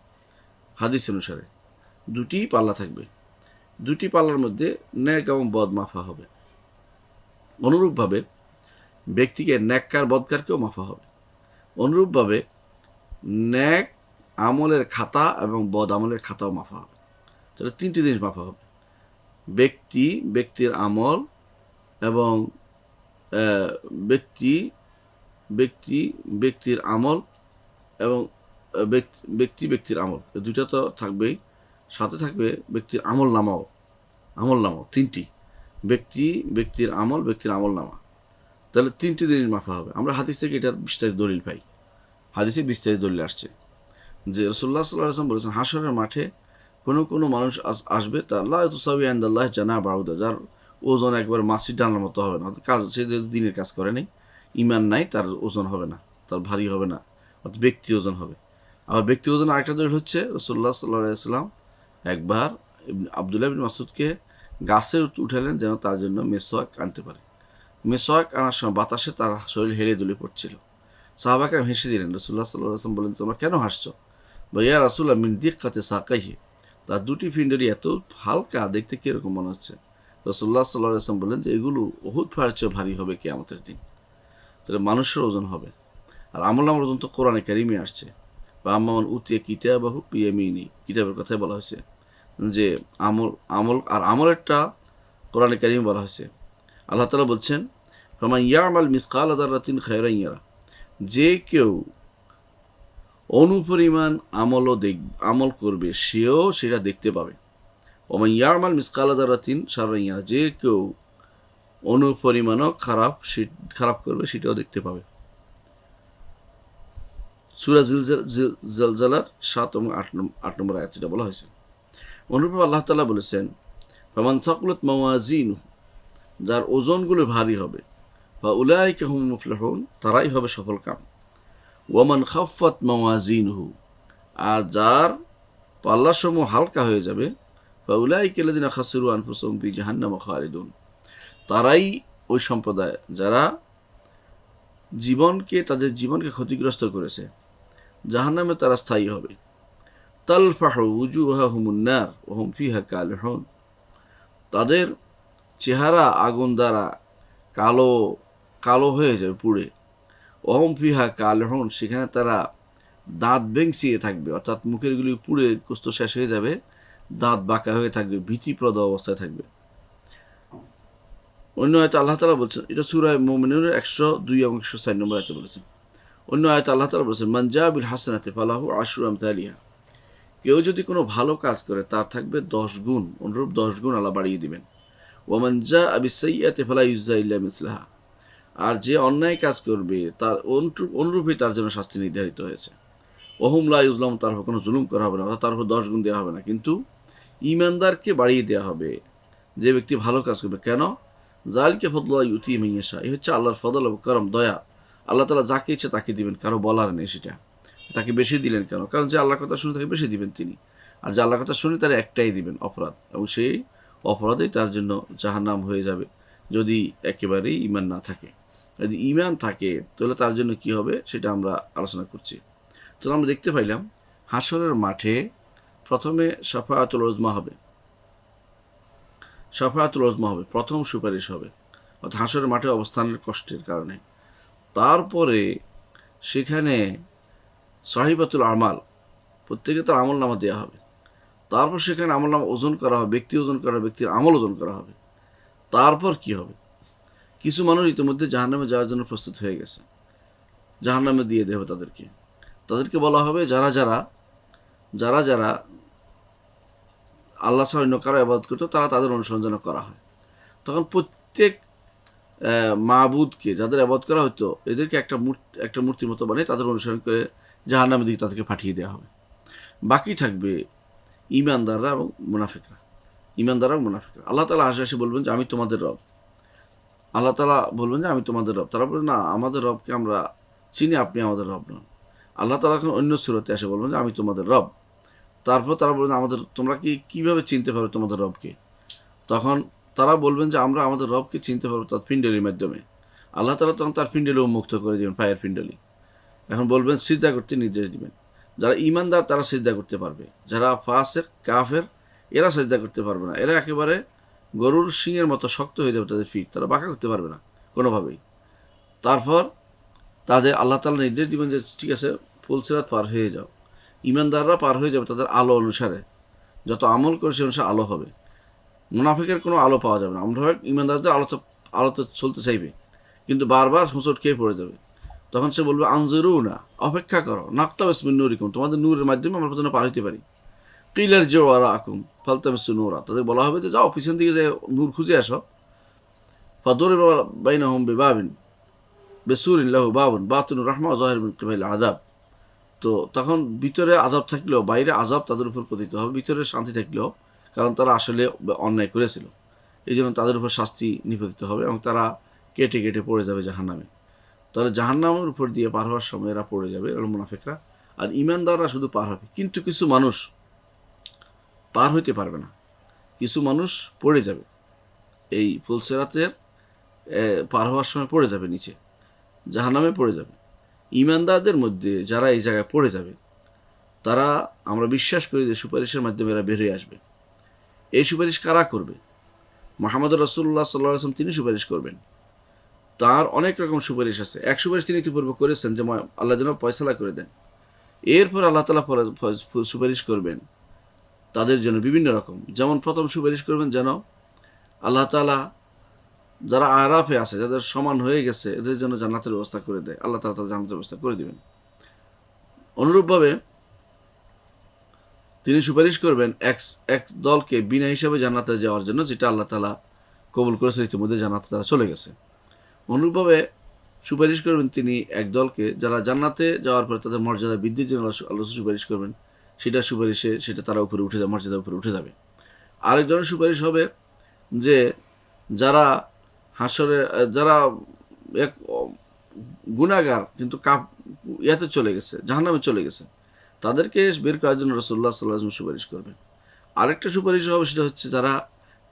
হাদিস অনুসারে দুটি পাল্লা থাকবে, দুটি পাল্লার মধ্যে ন্যাক এবং বদ মাফা হবে। অনুরূপভাবে ব্যক্তিকে ন্যাককার বদকারকেও মাফা হবে। অনুরূপভাবে ন্যাক আমলের খাতা এবং বদ আমলের খাতাও মাফা হবে। তাহলে তিনটি জিনিস মাফা হবে, ব্যক্তির আমল এবং ব্যক্তির আমল এবং ব্যক্তির আমল, দুইটা তো থাকবেই, সাথে থাকবে ব্যক্তির আমল নামাও, তিনটি, ব্যক্তির আমল নামা। তাহলে তিনটি জিনিস মাফা হবে। আমরা হাদিস থেকে এটার বিস্তারিত দলিল পাই, হাদিসে বিস্তারিত দলিল আসছে যে রাসূলুল্লাহ সাল্লাল্লাহু আলাইহি ওয়াসাল্লাম বলেছেন, হাশরের মাঠে কোনো মানুষ আসবে, তার লা তুসাউই ইনদাল্লাহি জানাহ বাউদা, যার ওজন একবার মাছির ডানার মতো হবে না। কাজ, সে যদি দিনের কাজ করে নাই, ঈমান নাই, তার ওজন হবে না, তার ভারী হবে না, অর্থাৎ ব্যক্তি ওজন হবে। আবার ব্যক্তি ওজন আরেকটা দলিল হচ্ছে রাসূলুল্লাহ সাল্লাল্লাহু আলাইহি ওয়াসাল্লাম একবার আব্দুল্লাহ ইবনে মাসউদকে গাছে উঠালেন যেন তার জন্য মেসওয়াক আনতে পারে। মেসওয়াক আনার সময় বাতাসে তার শরীর হেলে দুলে পড়ছিল। সাহাবাকে হেসে দিলেন। রাসূলুল্লাহ সাল্লাল্লাহু আলাইহি ওয়াসাল্লাম বললেন, তোমরা কেন হাসছো? বা ইয়া রাসূলুল্লাহ মিন দিক্কাতি সাকাইহি, তার দুটি ফিন্ডারি এত হালকা, দেখতে কীরকম মনে হচ্ছে। রাসূলুল্লাহ সাল্লাল্লাহু আলাইহি ওয়াসাল্লাম বললেন যে এগুলো উহুদ পাহাড়ের চেয়ে ভারী হবে কিয়ামতের দিন। তাহলে মানুষের ওজন হবে। আর আমলনামার ওজন তো কোরআনে কারিমে আসছে, বা আম্মান উতিয়া কিতাবাহু বিয়ামিনি, কিতাবের কথাই বলা হয়েছে যে আমলেরটা কোরআনে কারিমে বলা হয়েছে। আল্লাহ তাআলা বলছেন ফামান ইয়ামাল মিসকালা যাররাতিন খায়রান ইয়ারা, যে কেউ অনুপরিমাণ আমল করবে সেও সেটা দেখতে পাবে। ওমান ইয়ামাল মিসকালা যাররাতিন শাররান ইয়ারা, যে কেউ অনুপরিমাণও খারাপ করবে সেটাও দেখতে পাবে। সূরা জিলজালার 7 এবং 8 নম্বর আয়াত যেটা বলা হয়েছে। অনুরূপভাবে আল্লাহ তাআলা বলেছেন, ফামান সাকুলাত মাওয়াজিনুহু, যার ওজনগুলো ভারী হবে, বা উলাইকা হুমুল মুফলিহুন, তারাই হবে সফলকাম। ওয়ামান খাফফাত মাওয়াজিনুহু, আর যার পাল্লাসমূহ হালকা হয়ে যাবে, বা উলাইকা আল্লাযিনা খাসিরু আনফুসাহুম ফি জাহান্নাম খালিদুন, তারাই ওই সম্প্রদায় যারা তাদের জীবনকে ক্ষতিগ্রস্ত করেছে, জাহান্নামে তারা স্থায়ী হবে। তালফাহু উজুহাহুমুন নার ওয়া হুম ফিহা কালিহুন, তাদের চেহারা আগুন দ্বারা কালো কালো হয়ে যাবে পুড়ে। ওহম ফিহা কালিহুন, সেখানে তারা দাঁত বেংসিয়ে থাকবে, অর্থাৎ মুখের গুলি পুড়ে কুস্ত শেষ হয়ে যাবে, দাঁত বাঁকা হয়ে থাকবে, ভীতিপ্রদ অবস্থায় থাকবে। অন্য আয়তে আল্লাহ তাআলা বলছেন, এটা সূরা মুমিনুনের 102 এবং 104 নম্বর আয়াতে বলেছেন। অন্য আয়তে আল্লাহ তাআলা বলেছেন, মান জা বিল হাসানাতি ফালাহু আশরু আমসালিহা, কেউ যদি কোনো ভালো কাজ করে তার থাকবে 10 গুণ, অনুরূপ 10 গুণ আল্লাহ বাড়িয়ে দিবেন। ওয়ামান জা বিস সাইয়্যাতি ফালা ইউজা ইল্লা মিসলাহা, আর যে অন্যায় কাজ করবে তার অনুরূপই তার জন্য শাস্তি নির্ধারিত হয়েছে। ওহুম লা ইউজলাম, তার উপর কোনো জুলুম করা হবে না, অর্থাৎ তার উপর 10 গুণ দেওয়া হবে না, কিন্তু ঈমানদারকে বাড়িয়ে দেওয়া হবে যে ব্যক্তি ভালো কাজ করবে। কেন? যালিকা ফাদলুল্লাহি ইউতিহি মান ইয়াশা, এই হচ্ছে আল্লাহর ফজল এবং করম, দয়া। আল্লাহ তাআলা যাকে ইচ্ছে তাকে দিবেন, কারো বলার নেই সেটা। তাকে বেশি দিলেন কেন? কারণ যে আল্লাহর কথা শুনে তাকে বেশি দিবেন তিনি, আর যে আল্লাহর কথা শুনে তার একটাই দিবেন, অপরাধ, এবং সেই অপরাধেই তার জন্য জাহান্নাম হয়ে যাবে যদি একেবারেই ঈমান না থাকে। যদি ঈমান থাকে তাহলে তার জন্য কি হবে সেটা আমরা আলোচনা করছি। তো আমরা দেখতে পাইলাম হাশরের মাঠে প্রথমে শাফাআতুল উযমা হবে, প্রথম সুপারিশ হবে, অর্থাৎ হাশরের মাঠে অবস্থানের কষ্টের কারণে। তারপরে সেখানে সাহিবাতুল আমাল, প্রত্যেকে তার আমল নামা দেওয়া হবে। তারপর সেখানে আমল নামা ওজন করা হবে, ব্যক্তি ওজন করা, ব্যক্তির আমল ওজন করা হবে। তারপর কি হবে? কিছু মানুষ ইতিমধ্যে জাহান্নামে যাওয়ার জন্য প্রস্তুত হয়ে গেছে, জাহান্নামে দিয়ে দেবে তাদেরকে বলা হবে যারা যারা আল্লাহ ছাড়া অন্য কারো ইবাদত করতো তারা তাদের অনুসরণ যেন করা হয়। তখন প্রত্যেক মাবুদকে যাদের ইবাদত করা হতো এদেরকে একটা মূর্তির মতো বানিয়ে তাদের অনুসরণ করে জাহান্নামের দিকে তাদেরকে পাঠিয়ে দেওয়া হবে। বাকি থাকবে ঈমানদাররা এবং মুনাফিকরা। আল্লাহ তাআলা হাসি বলবেন যে আমি তোমাদের রব। তারা বলবেন না, আমাদের রবকে আমরা চিনি, আপনি আমাদের রব নন। আল্লাহ তাআলা এখন অন্য সূরাতে এসে বলবেন যে আমি তোমাদের রব। তারপর তারা বলবেন তোমরা কিভাবে চিনতে পারবে তোমাদের রবকে? তখন তারা বলবেন যে আমরা আমাদের রবকে চিনতে পারবো তার পিণ্ডলির মাধ্যমে। আল্লাহ তাআলা তখন তার পিণ্ডলি উন্মুক্ত করে দেবেন, পায়ের পিণ্ডলি। এখন বলবেন সিজদা করতে নির্দেশ দিবেন। যারা ঈমানদার তারা সিজদা করতে পারবে, যারা ফাসিক কাফের এরা সিজদা করতে পারবে না। এরা একেবারে গরুর শিংয়ের মতো শক্ত হয়ে যাবে তাদের ফিট, তারা বাঁকা করতে পারবে না কোনোভাবেই। তারপর তাদের আল্লাহ তাআলা নির্দেশ দিবেন যে ঠিক আছে, ফুলসিরাত পার হয়ে যাও। ঈমানদাররা পার হয়ে যাবে তাদের আলো অনুসারে, যত আমল করে সে অনুসারে আলো হবে। মুনাফিকের কোনো আলো পাওয়া যাবে না। আমরা ঈমানদারদের আলোতে চলতে চাইবে, কিন্তু বারবার হোঁচট খেয়ে পড়ে যাবে। তখন সে বলবে আনজিরুনা, অপেক্ষা করো, নাকতাবিস মিন নূরিকুম, তোমাদের নূরের মাধ্যমে আমরা পর্যন্ত পার হইতে পারি। কিলার জিউ ওয়ারাআকুম ফালতামিসু নূরা, তাদের বলা হবে যে যাও পিছন দিকে যে নূর খুঁজে আসো। ফাদুরিবা বাইনাহুম বিবাবিন বিসুরিন লাহু বাবুন বাতিনুর রাহমা ওয়া যাহিরুন মিন কিবালিল আযাব। তো তখন ভিতরে আযাব থাকলেও বাইরে আযাব তাদের উপর পতিত হবে, ভিতরে শান্তি থাকলেও, কারণ তারা আসলে অন্যায় করেছিল, এই জন্য তাদের উপর শাস্তি নিপতিত হবে এবং তারা কেটে কেটে পড়ে যাবে জাহান্নামে। তাহলে জাহান্নামের উপর দিয়ে পার হওয়ার সময় এরা পড়ে যাবে, এরা মুনাফিকরা। আর ঈমানদাররা শুধু পার হবে, কিন্তু কিছু মানুষ পার হইতে পারবে না, কিছু মানুষ পড়ে যাবে, এই ফুলসিরাতের পার হওয়ার সময় পড়ে যাবে, নিচে জাহান্নামে পড়ে যাবে। ঈমানদারদের মধ্যে যারা এই জায়গায় পড়ে যাবে তারা আমরা বিশ্বাস করি যে সুপারিশের মাধ্যমে এরা বের হয়ে আসবে। এই সুপারিশ কারা করবে? মুহাম্মদ রাসূলুল্লাহ সাল্লাল্লাহু আলাইহি ওয়াসাল্লাম তিনি সুপারিশ করবেন। তার অনেক রকম সুপারিশ আছে। এক সুপারিশ তিনি ইতিপূর্বে করেছেন যে আল্লাহ যেন ফয়সালা করে দেন। এরপর আল্লাহ তাআলা সুপারিশ করবেন তাদের জন্য বিভিন্ন রকম। যেমন প্রথম সুপারিশ করবেন যেন আল্লাহ তাআলা যারা আরাফে আছে, যাদের সমান হয়ে গেছে, এদের জন্য জান্নাতের ব্যবস্থা করে দেয়, আল্লাহ তাআলা তাদের জান্নাতের ব্যবস্থা করে দিবেন। অনুরূপভাবে তিনি সুপারিশ করবেন এক দলকে বিনা হিসাবে জান্নাতে যাওয়ার জন্য, যেটা আল্লাহ তাআলা কবুল করেছে, ইতিমধ্যে জান্নাতে তারা চলে গেছে। অনুরূপভাবে সুপারিশ করবেন তিনি এক দলকে, যারা জান্নাতে যাওয়ার পরে তাদের মর্যাদা বৃদ্ধির জন্য আল্লাহ সুপারিশ করবেন, সেটা তারা উপরে উঠে যাবে, মর্যাদা উপরে উঠে যাবে। আরেক ধরনের সুপারিশ হবে যে যারা যারা এক গুনাহগার কিন্তু ইয়াতে চলে গেছে, জাহান্নামে চলে গেছে, তাদেরকে বের করার জন্য রাসূলুল্লাহ সাল্লাল্লাহু আলাইহি ওয়াসাল্লাম সুপারিশ করবেন। আরেকটা সুপারিশ হবে, সেটা হচ্ছে যারা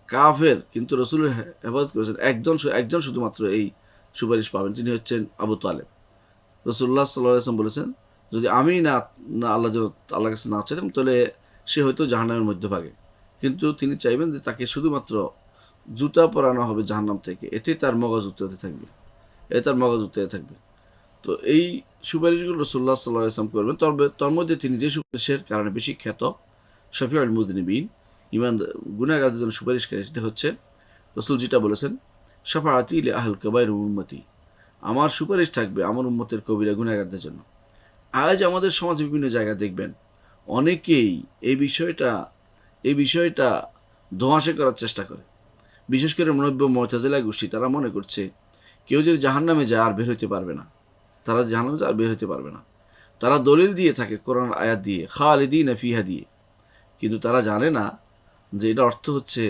কাফের কিন্তু রাসূলের হেফাজত করেছেন, একজন শুধুমাত্র এই সুপারিশ পাবেন, তিনি হচ্ছেন আবু তালেব। রাসূলুল্লাহ সাল্লাল্লাহু আলাইহি ওয়াসাল্লাম বলেছেন, যদি আমি না আল্লাহর কাছে না চাইতাম তাহলে সে হয়তো জাহান্নামের মধ্যভাগে, কিন্তু তিনি চাইবেন যে তাকে শুধুমাত্র জুতা পরানো হবে জাহান্নাম থেকে, এতে তার মগজ উত্তরে থাকবে। তো এই সুপারিশগুলো রাসূলুল্লাহ সাল্লাল্লাহু আলাইহি ওয়াসাল্লাম করবেন। তবে তার মধ্যে তিনি যে সুপারিশের কারণে বেশি খ্যাত, শফিউল মুযনিবিন, গুনাহগারদের জন্য সুপারিশকারী, সেটা হচ্ছে রাসূল যেটা বলেছেন, শাফাআতি লি আহল কাবাইর উম্মতি, আমার সুপারিশ থাকবে আমার উম্মতের কবিরা গুনাহগারদের জন্য। আজ আমাদের সমাজে বিভিন্ন জায়গায় দেখবেন অনেকেই এই বিষয়টা ধোঁয়াশা করার চেষ্টা করে। বিশেষ করে নব্য মুতাজিলা গোষ্ঠী, তারা মনে করছে কেউ যদি জাহান্নামে যায় আর বের হইতে পারবে না, তারা দলিল দিয়ে থাকে কোরআন আয়াত দিয়ে, খালিদিনা ফিহা দিয়ে, কিন্তু তারা জানে না যে এটা অর্থ হচ্ছে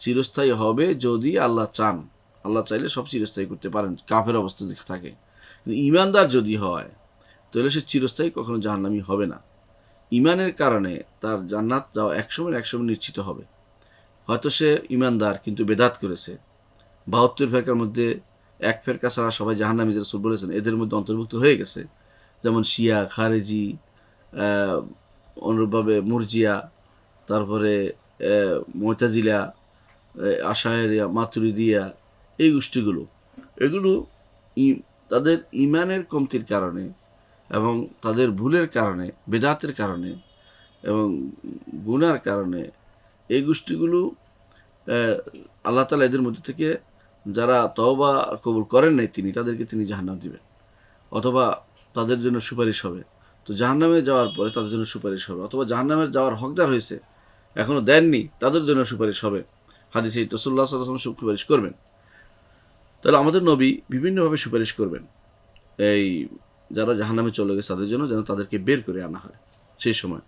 চিরস্থায়ী হবে যদি আল্লাহ চান। আল্লাহ চাইলে সব চিরস্থায়ী করতে পারেন কাফের অবস্থা থাকে, কিন্তু ইমানদার যদি হয় তাহলে সে চিরস্থায়ী কখনো জাহান্নামী হবে না। ইমানের কারণে তার জান্নাত যাওয়া একসময় নিশ্চিত হবে। হয়তো সে ইমানদার কিন্তু বেদাত করেছে, 72 ফেরকার মধ্যে এক ফেরকা ছাড়া সবাই জাহান্নামী, যে রাসূল বলেছেন, এদের মধ্যে অন্তর্ভুক্ত হয়ে গেছে, যেমন শিয়া, খারেজি, অনুরূপভাবে মুরজিয়া, তারপরে মুতাজিলা, আশায়েরিয়া, মাতুরিদিয়া, এই গোষ্ঠীগুলো, এগুলো তাদের ইমানের কমতির কারণে এবং তাদের ভুলের কারণে, বেদাতের কারণে এবং গুনার কারণে এই গোষ্ঠীগুলো আল্লাহ তাআলা এদের মধ্যে থেকে যারা তওবা কবুল করেন নাই তাদেরকে তিনি জাহান্নাম দিবেন, অথবা তাদের জন্য সুপারিশ হবে। তো জাহান্নামে যাওয়ার পরে তাদের জন্য সুপারিশ হবে, অথবা জাহান্নামে যাওয়ার হকদার হয়েছে এখনও দেননি, তাদের জন্য সুপারিশ হবে। হাদিসে রাসূলুল্লাহ সাল্লাল্লাহু আলাইহি ওয়াসাল্লাম সুপারিশ করবেন। তাহলে আমাদের নবী বিভিন্নভাবে সুপারিশ করবেন এই যারা জাহান্নামে চলে গেছে তাদের জন্য, যেন তাদেরকে বের করে আনা হয় সেই সময়।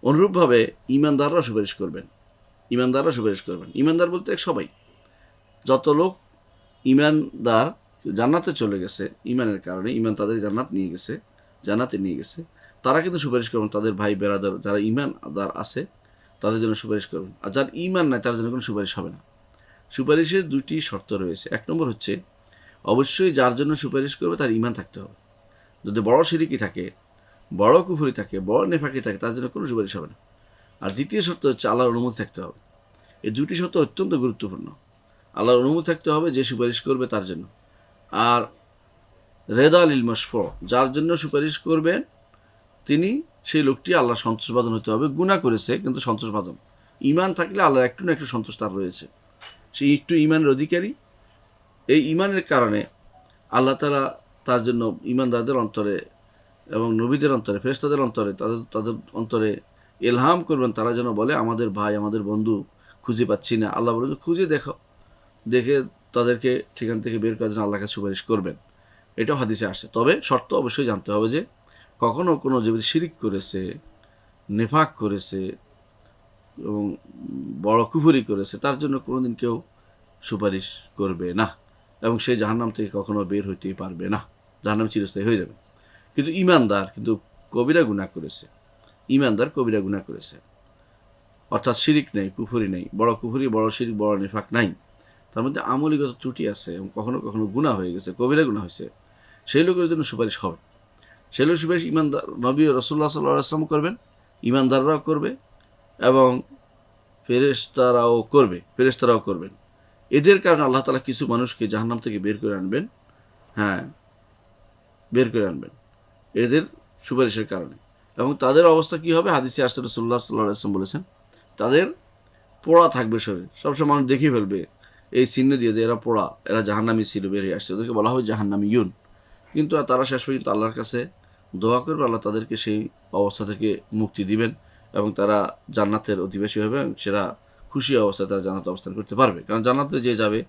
অনুরূপভাবে ইমানদাররা সুপারিশ করবেন। ইমানদার বলতে সবাই, যত লোক ইমানদার জান্নাতে চলে গেছে ইমানের কারণে, ইমান তাদের জান্নাতে নিয়ে গেছে, তারা কিন্তু সুপারিশ করবেন। তাদের ভাই বেরাদার যারা ইমানদার আছে তাদের জন্য সুপারিশ করবেন। আর যার ইমান নাই তার জন্য কোনো সুপারিশ হবে না। সুপারিশের দুটি শর্ত রয়েছে। এক নম্বর হচ্ছে, অবশ্যই যার জন্য সুপারিশ করবে তার ইমান থাকতে হবে। যদি বড় শিরকি থাকে, বড় কুফরি থাকে, বড় নেফাকি থাকে, তার জন্য কোনো সুপারিশ হবে না। আর দ্বিতীয় শর্ত হচ্ছে আল্লাহর অনুমতি থাকতে হবে। এই দুটি শর্ত অত্যন্ত গুরুত্বপূর্ণ। আল্লাহর অনুমতি থাকতে হবে যে সুপারিশ করবে তার জন্য। আর রেদা লিল মাশফু, যার জন্য সুপারিশ করবেন তিনি, সেই লোকটি আল্লাহর সন্তোষভাজন হতে হবে। গুনাহ করেছে কিন্তু সন্তোষভাজন, ইমান থাকলে আল্লাহর একটু না একটু সন্তোষ তার রয়েছে, সেই একটু ইমানের অধিকারী। এই ইমানের কারণে আল্লাহ তাআলা তার জন্য ইমানদারদের অন্তরে এবং নবীদের অন্তরে, ফেরেশতাদের অন্তরে, তাদের অন্তরে ইলহাম করবেন, তারা যেন বলে আমাদের ভাই, আমাদের বন্ধু খুঁজে পাচ্ছি না। আল্লাহ বলে খুঁজে দেখে তাদেরকে সেখান থেকে বের করার জন্য আল্লাহর কাছে সুপারিশ করবেন। এটাও হাদিসে আসছে। তবে শর্ত অবশ্যই জানতে হবে যে কখনো কোনো যে শিরিক করেছে, নেফাক করেছে এবং বড় কুফরি করেছে, তার জন্য কোনোদিন কেউ সুপারিশ করবে না এবং সে জাহান্নাম থেকে কখনো বের হইতেই পারবে না, জাহান্নাম চিরস্থায়ী হয়ে যাবে। কিন্তু ইমানদার কিন্তু কবিরা গুনাহ করেছে, অর্থাৎ শিরিক নেই, কুফরি নেই, বড় কুফরি, বড় শিরিক, বড় নেফাক নাই, তার মধ্যে আমলিগত ত্রুটি আছে এবং কখনো কখনো গুনাহ হয়ে গেছে, কবিরা গুনাহ হয়েছে, সেই লোকের জন্য সুপারিশ হবে। সেই লোকের সুপারিশ ইমানদার নবী রাসূলুল্লাহ সাল্লাল্লাহু আলাইহি ওয়াসাল্লাম করবেন, ইমানদাররাও করবে এবং ফেরেশতারাও করবেন। এদের কারণে আল্লাহ তাআলা কিছু মানুষকে জাহান্নাম থেকে বের করে আনবেন, এদের সুপারিশের কারণে। এবং তাদের অবস্থা কি হবে? হাদিসে আসছে, রাসূলুল্লাহ সাল্লাল্লাহু আলাইহি ওয়াসাল্লাম বলেছেন, তাদের পোড়া থাকবে শরীর, সবসময় মানুষ দেখে ফেলবে এই চিহ্ন দিয়ে যে এরা পোড়া, এরা জাহান্নামী ছিল, বেরিয়ে আসছে, ওদেরকে বলা হবে জাহান্নামীয়ুন। কিন্তু তারা শেষ পর্যন্ত আল্লাহর কাছে দোয়া করবে, আল্লাহ তাদেরকে সেই অবস্থা থেকে মুক্তি দিবেন এবং তারা জান্নাতের অধিবাসী হবে এবং সেরা খুশি অবস্থায় তারা জান্নাতে অবস্থান করতে পারবে। কারণ জান্নাতে যে যাবে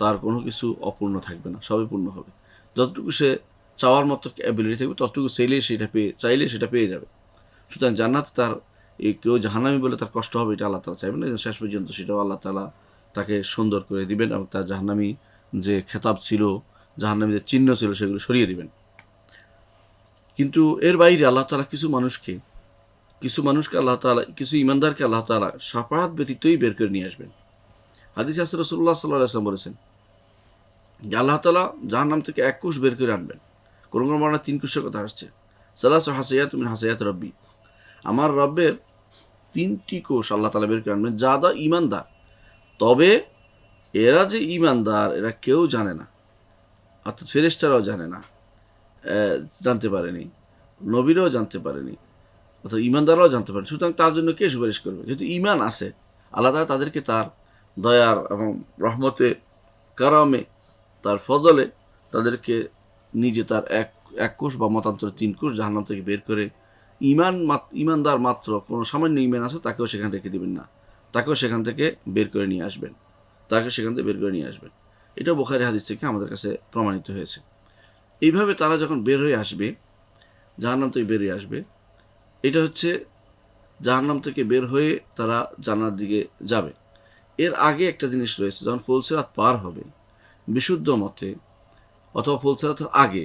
তার কোনো কিছু অপূর্ণ থাকবে না, সবই পূর্ণ হবে। যতটুকু সে চাওয়ার মতো অ্যাবিলিটি থাকবে ততটুকু চাইলে সেটা পেয়ে যাবে। সুতরাং জান্নাতে তার কেউ জাহান্নামী বলে তার কষ্ট হবে এটা আল্লাহ তাআলা চাইবেন না। শেষ পর্যন্ত সেটাও আল্লাহ তাআলা তাকে সুন্দর করে দিবেন এবং তার জাহান্নামী যে খেতাব ছিল, জাহান্নামী যে চিহ্ন ছিল সেগুলো সরিয়ে দিবেন। কিন্তু এর বাইরে আল্লাহ তাআলা কিছু মানুষকে আল্লাহ তাআলা, কিছু ইমানদারকে আল্লাহ তাআলা শাফাআত ব্যতীতই বের করে নিয়ে আসবেন। হাদিসে আছে রাসূলুল্লাহ সাল্লাল্লাহু আলাইহি ওয়াসাল্লাম বলেছেন যে আল্লাহ তাআলা জাহান্নাম থেকে এক কোষ বের করে আনবেন। কোন কোন বর্ণনায় 3 কোষের কথা আসছে। সালাসু হাসায়াত মিন হাসায়াত রাব্বি, আমার রব্বের 3টি কোষ আল্লাহ তাআলা বের করে আনবেন যারা ঈমানদার। তবে এরা যে ঈমানদার এরা কেউ জানে না, অর্থাৎ ফেরেশতারাও জানে না, জানতে পারেনি, নবীরাও জানতে পারেনি, অর্থাৎ ঈমানদাররাও জানতে পারেনি। সুতরাং তার জন্য কে সুপারিশ করবে? যেহেতু ঈমান আছে, আল্লাহ তাআলা তাদেরকে তার দয়ার এবং রহমতে, কারামে, তার ফজলে তাদেরকে নিজে তার এক কোষ বা মতান্তরে 3 কোষ জাহান্নাম থেকে বের করে ঈমানদার মাত্র কোনো সামান্য ঈমান আছে তাকেও সেখান থেকে দিবেন না, তাকেও সেখান থেকে বের করে নিয়ে আসবেন, এটাও বুখারী হাদিস থেকে আমাদের কাছে প্রমাণিত হয়েছে। এইভাবে তারা যখন বের হয়ে আসবে, জাহান্নাম থেকে বের হয়ে আসবে, এটা হচ্ছে জাহান্নাম থেকে বের হয়ে তারা জান্নাতের দিকে যাবে। এর আগে একটা জিনিস রয়েছে, যখন ফুলসিরাত পার হবে বিশুদ্ধ মতে অথবা ফুলসিরাতের আগে,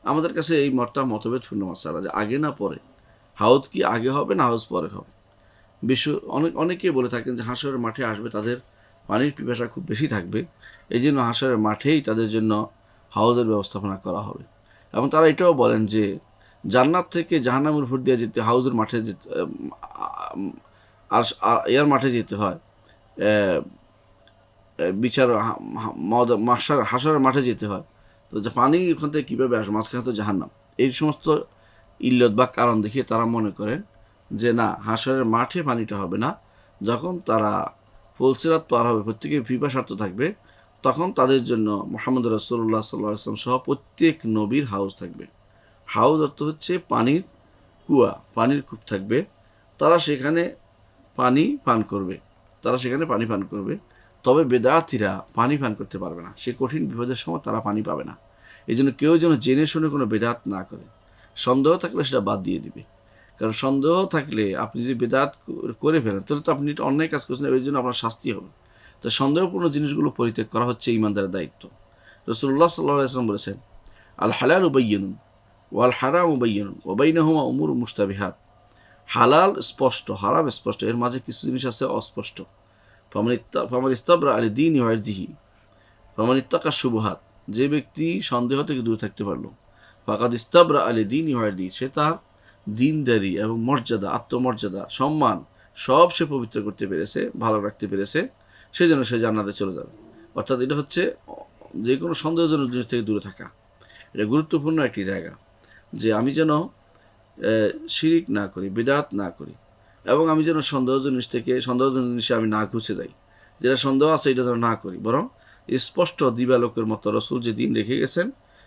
আমাদের কাছে এই মতভেদপূর্ণ মাসালা যে আগে না পরে, হাউদ কি আগে হবে না হাউজ পরে হবে। অনেকেই বলে থাকেন যে হাশরের মাঠে আসবে, তাদের পানির পিপাসা খুব বেশি থাকবে, এই জন্য হাশরের মাঠেই তাদের জন্য হাউজের ব্যবস্থাপনা করা হবে। এবং তারা এটাও বলেন যে জান্নাত থেকে জাহান্নামের উপর দিয়ে যেতে হাউজের মাঠে যেতে, আর মাঠে যেতে হয়, বিচার হাশরের মাঠে যেতে হয়। তো যে পানি ওখান থেকে কীভাবে আসবে, মাঝখানে তো জাহান্নাম। এই সমস্ত ইল্লত বা কারণ দেখিয়ে তারা মনে করেন যে না, হাশরের মাঠে পানিটা হবে না, যখন তারা ফুলসিরাত পার হবে, প্রত্যেকে পিপাসার্থ থাকবে, তখন তাদের জন্য মুহাম্মদ রাসূলুল্লাহ সাল্লাল্লাহু আলাইহি ওয়াসাল্লাম সহ প্রত্যেক নবীর হাউজ থাকবে। হাউজ অর্থ হচ্ছে পানির কুয়া, পানির কূপ থাকবে, তারা সেখানে পানি পান করবে। তবে বেদাতীরা পানি পান করতে পারবে না, সে কঠিন বিপদের সময় তারা পানি পাবে না। এই জন্য কেউ যেন জেনে শুনে কোনো বেদাত না করে, সন্দেহ থাকলে সেটা বাদ দিয়ে দিবে। কারণ সন্দেহ থাকলে আপনি যদি বেদাত করে ফেলেন তাহলে তো আপনি এটা অন্যায় কাজ করছেন, এর জন্য আপনার শাস্তি হবে। তো সন্দেহপূর্ণ জিনিসগুলো পরিত্যাগ করা হচ্ছে ঈমানদারের দায়িত্ব। রাসূলুল্লাহ সাল্লাল্লাহু আলাইহি ওয়াসাল্লাম বলেছেন, আল হালালু বায়্যিনুন ওয়াল হারামু বায়্যিনুন ওয়া বাইনাহুমা উমুরুন মুশতাবিহাত, হালাল স্পষ্ট, হারাম স্পষ্ট, এর মাঝে কিছু জিনিস আছে অস্পষ্ট। ফামান ইস্তাবরা আলি দীনি ওয়া ইরদিহি ফামান ইত্তাকা শুবহাত, যে ব্যক্তি সন্দেহ থেকে দূরে থাকতে পারলো, ফাকাদ ইস্তাবরা আলি দীনি ওয়া ইরদিহি, সে তার দিনদারি এবং মর্যাদা, আত্মমর্যাদা, সম্মান সব সে পবিত্র করতে পেরেছে, ভালো রাখতে পেরেছে, সেজন্য সে জান্নাতে চলে যাবে। অর্থাৎ এটা হচ্ছে যে কোনো সন্দেহজনক জিনিস থেকে দূরে থাকা। এটা গুরুত্বপূর্ণ একটি জায়গা যে আমি যেন শিরিক না করি, বিদআত না করি, এবং আমি যেন সন্দেহজনক জিনিসে আমি না ঘুষে যাই, যেটা সন্দেহ আছে এটা যেন না করি, বরং স্পষ্ট দিবালোকের মতো রসুল যে দিন রেখে গেছেন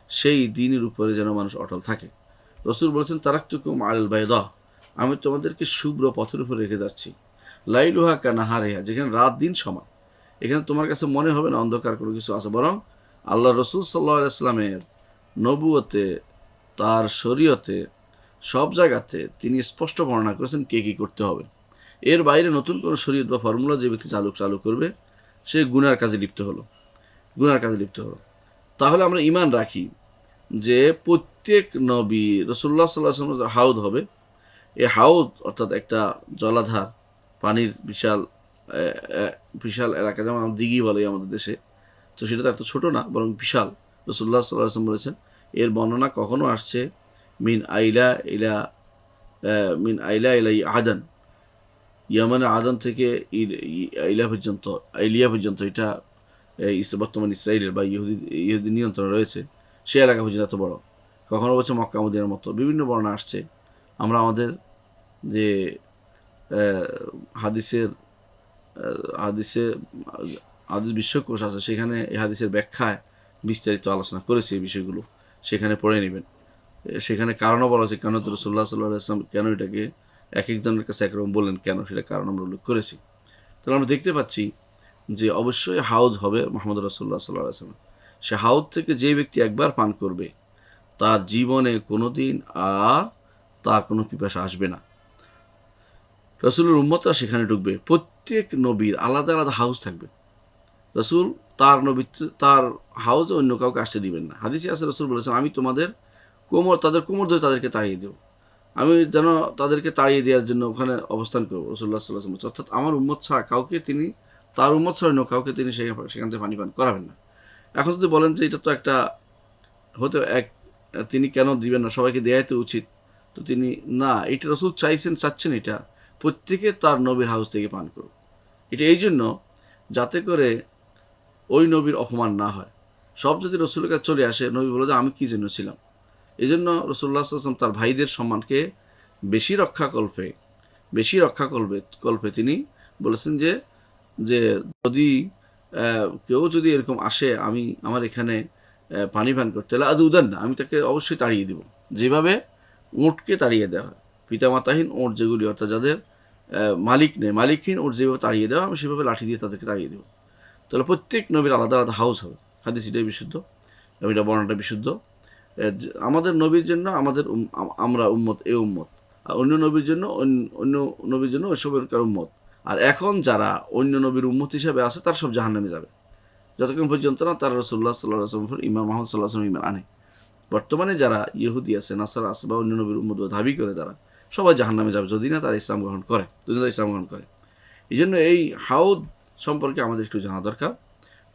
সেই দিনের উপরে যেন মানুষ অটল থাকে। রসুল বলেছেন, তারাকতুকুম আলাল বাইদা, আমি তোমাদেরকে শুভ্র পথের উপর রেখে যাচ্ছি, লাইলুহা কানাহারিহা, যেখানে রাত দিন সমান। এখানে তোমার কাছে মনে হবে না অন্ধকার কোনো কিছু আছে, বরং আল্লাহ রসুল সাল্লাল্লাহু আলাইহি ওয়াসাল্লামের নবুয়তে, তার শরীয়তে, সব জায়গাতে তিনি স্পষ্ট বর্ণনা করেছেন কে কী করতে হবে। এর বাইরে নতুন কোনো শরীয়ত বা ফর্মুলা যে ব্যক্তি চালু করবে সে গুনার কাজে লিপ্ত হলো। তাহলে আমরা ঈমান রাখি যে প্রত্যেক নবী রাসূলুল্লাহ সাল্লাল্লাহু আলাইহি ওয়াসাল্লাম হাউদ হবে। এই হাউদ অর্থাৎ একটা জলাধার, পানির বিশাল এলাকা, যেমন দিঘি বলে আমাদের দেশে, তো সেটা তো এত ছোটো না, বরং বিশাল। রাসূলুল্লাহ সাল্লাল্লাহু আলাইহি ওয়াসাল্লাম বলেছেন, এর বর্ণনা কখনো আসছে মিন আইলা ইলা আদান, ইয়ামানের আদান থেকে আইলিয়া পর্যন্ত, এটা বর্তমান ইসরায়েলের বা ইহুদি নিয়ন্ত্রণ রয়েছে, সে এলাকা পর্যন্ত এত বড়। কখনো বলছে মক্কা মদিনার মতো, বিভিন্ন বর্ণনা আসছে। আমরা আমাদের যে হাদিস বিশ্বকোষ আছে সেখানে এই হাদিসের ব্যাখ্যায় বিস্তারিত আলোচনা করেছে, এই বিষয়গুলো সেখানে পড়ে নেবেন। সেখানে কারণও বলা হয়েছে কেন রাসূলুল্লাহ সাল্লাল্লাহু আলাইহি ওয়াসাল্লাম কেন এটাকে এক একজনের কাছে একরকম বললেন, কেন, সেটা কারণ আমরা উল্লেখ করেছি। তো তাহলে আমরা দেখতে পাচ্ছি যে অবশ্যই হাউজ হবে মুহাম্মদ রাসূলুল্লাহ সাল্লাল্লাহু আলাইহি ওয়াসাল্লাম। সে হাউজ থেকে যে ব্যক্তি একবার পান করবে তার জীবনে কোনোদিন আর তার কোনো পিপাসা আসবে না। রাসূলের উম্মতরা সেখানে ঢুকবে। প্রত্যেক নবীর আলাদা আলাদা হাউজ থাকবে। রাসূল তার হাউজে অন্য কাউকে আসতে দিবেন না। হাদিসে আছে রাসূল বলেছেন, আমি তোমাদের তাদের কোমর ধরে তাদেরকে তাড়িয়ে দেব। আমি যেন তাদেরকে তাড়িয়ে দেওয়ার জন্য ওখানে অবস্থান করবো। রাসূলুল্লাহ সাল্লাল্লাহু আলাইহি ওয়াসাল্লাম অর্থাৎ আমার উম্মত ছাড়া কাউকে তার উম্মত ছাড়া অন্য কাউকে তিনি সেখান থেকে পানি পান করাবেন না। এখন যদি বলেন যে এটা তো একটা তিনি কেন দিবেন না, সবাইকে দেয়াই তো উচিত, তো তিনি না, এটা রাসূল চাচ্ছেন এটা প্রত্যেকে তার নবীর হাউস থেকে পান করুক। এটা এই জন্য যাতে করে ওই নবীর অপমান না হয়। সব যদি রাসূলের কাছে চলে আসে, নবী বলে যে আমি কি জন্য ছিলাম। এই জন্য রাসূলুল্লাহ সাল্লাল্লাহু আলাইহি ওয়াসাল্লাম তার ভাইদের সম্মানকে বেশি রক্ষাকল্পে তিনি বলেছেন যে যদি কেউ যদি এরকম আসে আমার এখানে পানি পান করতে, তাহলে উদান না, আমি তাকে অবশ্যই তাড়িয়ে দেব, যেভাবে উঁটকে তাড়িয়ে দেওয়া হয়। পিতামাতাহীন উঁট যেগুলি, অর্থাৎ যাদের মালিকহীন উঁট যেভাবে তাড়িয়ে দেওয়া, আমি সেভাবে লাঠি দিয়ে তাদেরকে তাড়িয়ে দেবো। তাহলে প্রত্যেক নবীর আলাদা আলাদা হাউস হবে। হাদিস এটাই বিশুদ্ধ, এটা বর্ণনাটা বিশুদ্ধ। আমাদের নবীর জন্য আমরা উম্মত উম্মত, আর অন্য নবীর জন্য ওইসবের উম্মত। আর এখন যারা অন্য নবীর উম্মত হিসাবে আছে তার সব জাহান্নামে যাবে, যতক্ষণ পর্যন্ত না তারা রাসূলুল্লাহ সাল্লাল্লাহু আলাইহি ওয়াসাল্লাম ইমাম মুহাম্মদ সাল্লাল্লাহু আলাইহি ওয়াসাল্লাম ইমান আনে। বর্তমানে যারা ইহুদি আছে, নাসারা আছে বা অন্য নবীর উম্মত দাবি করে, তারা সবাই জাহান্নামে যাবে যদি না তারা ইসলাম গ্রহণ করে। এই জন্য এই হাউদ সম্পর্কে আমাদের একটু জানা দরকার।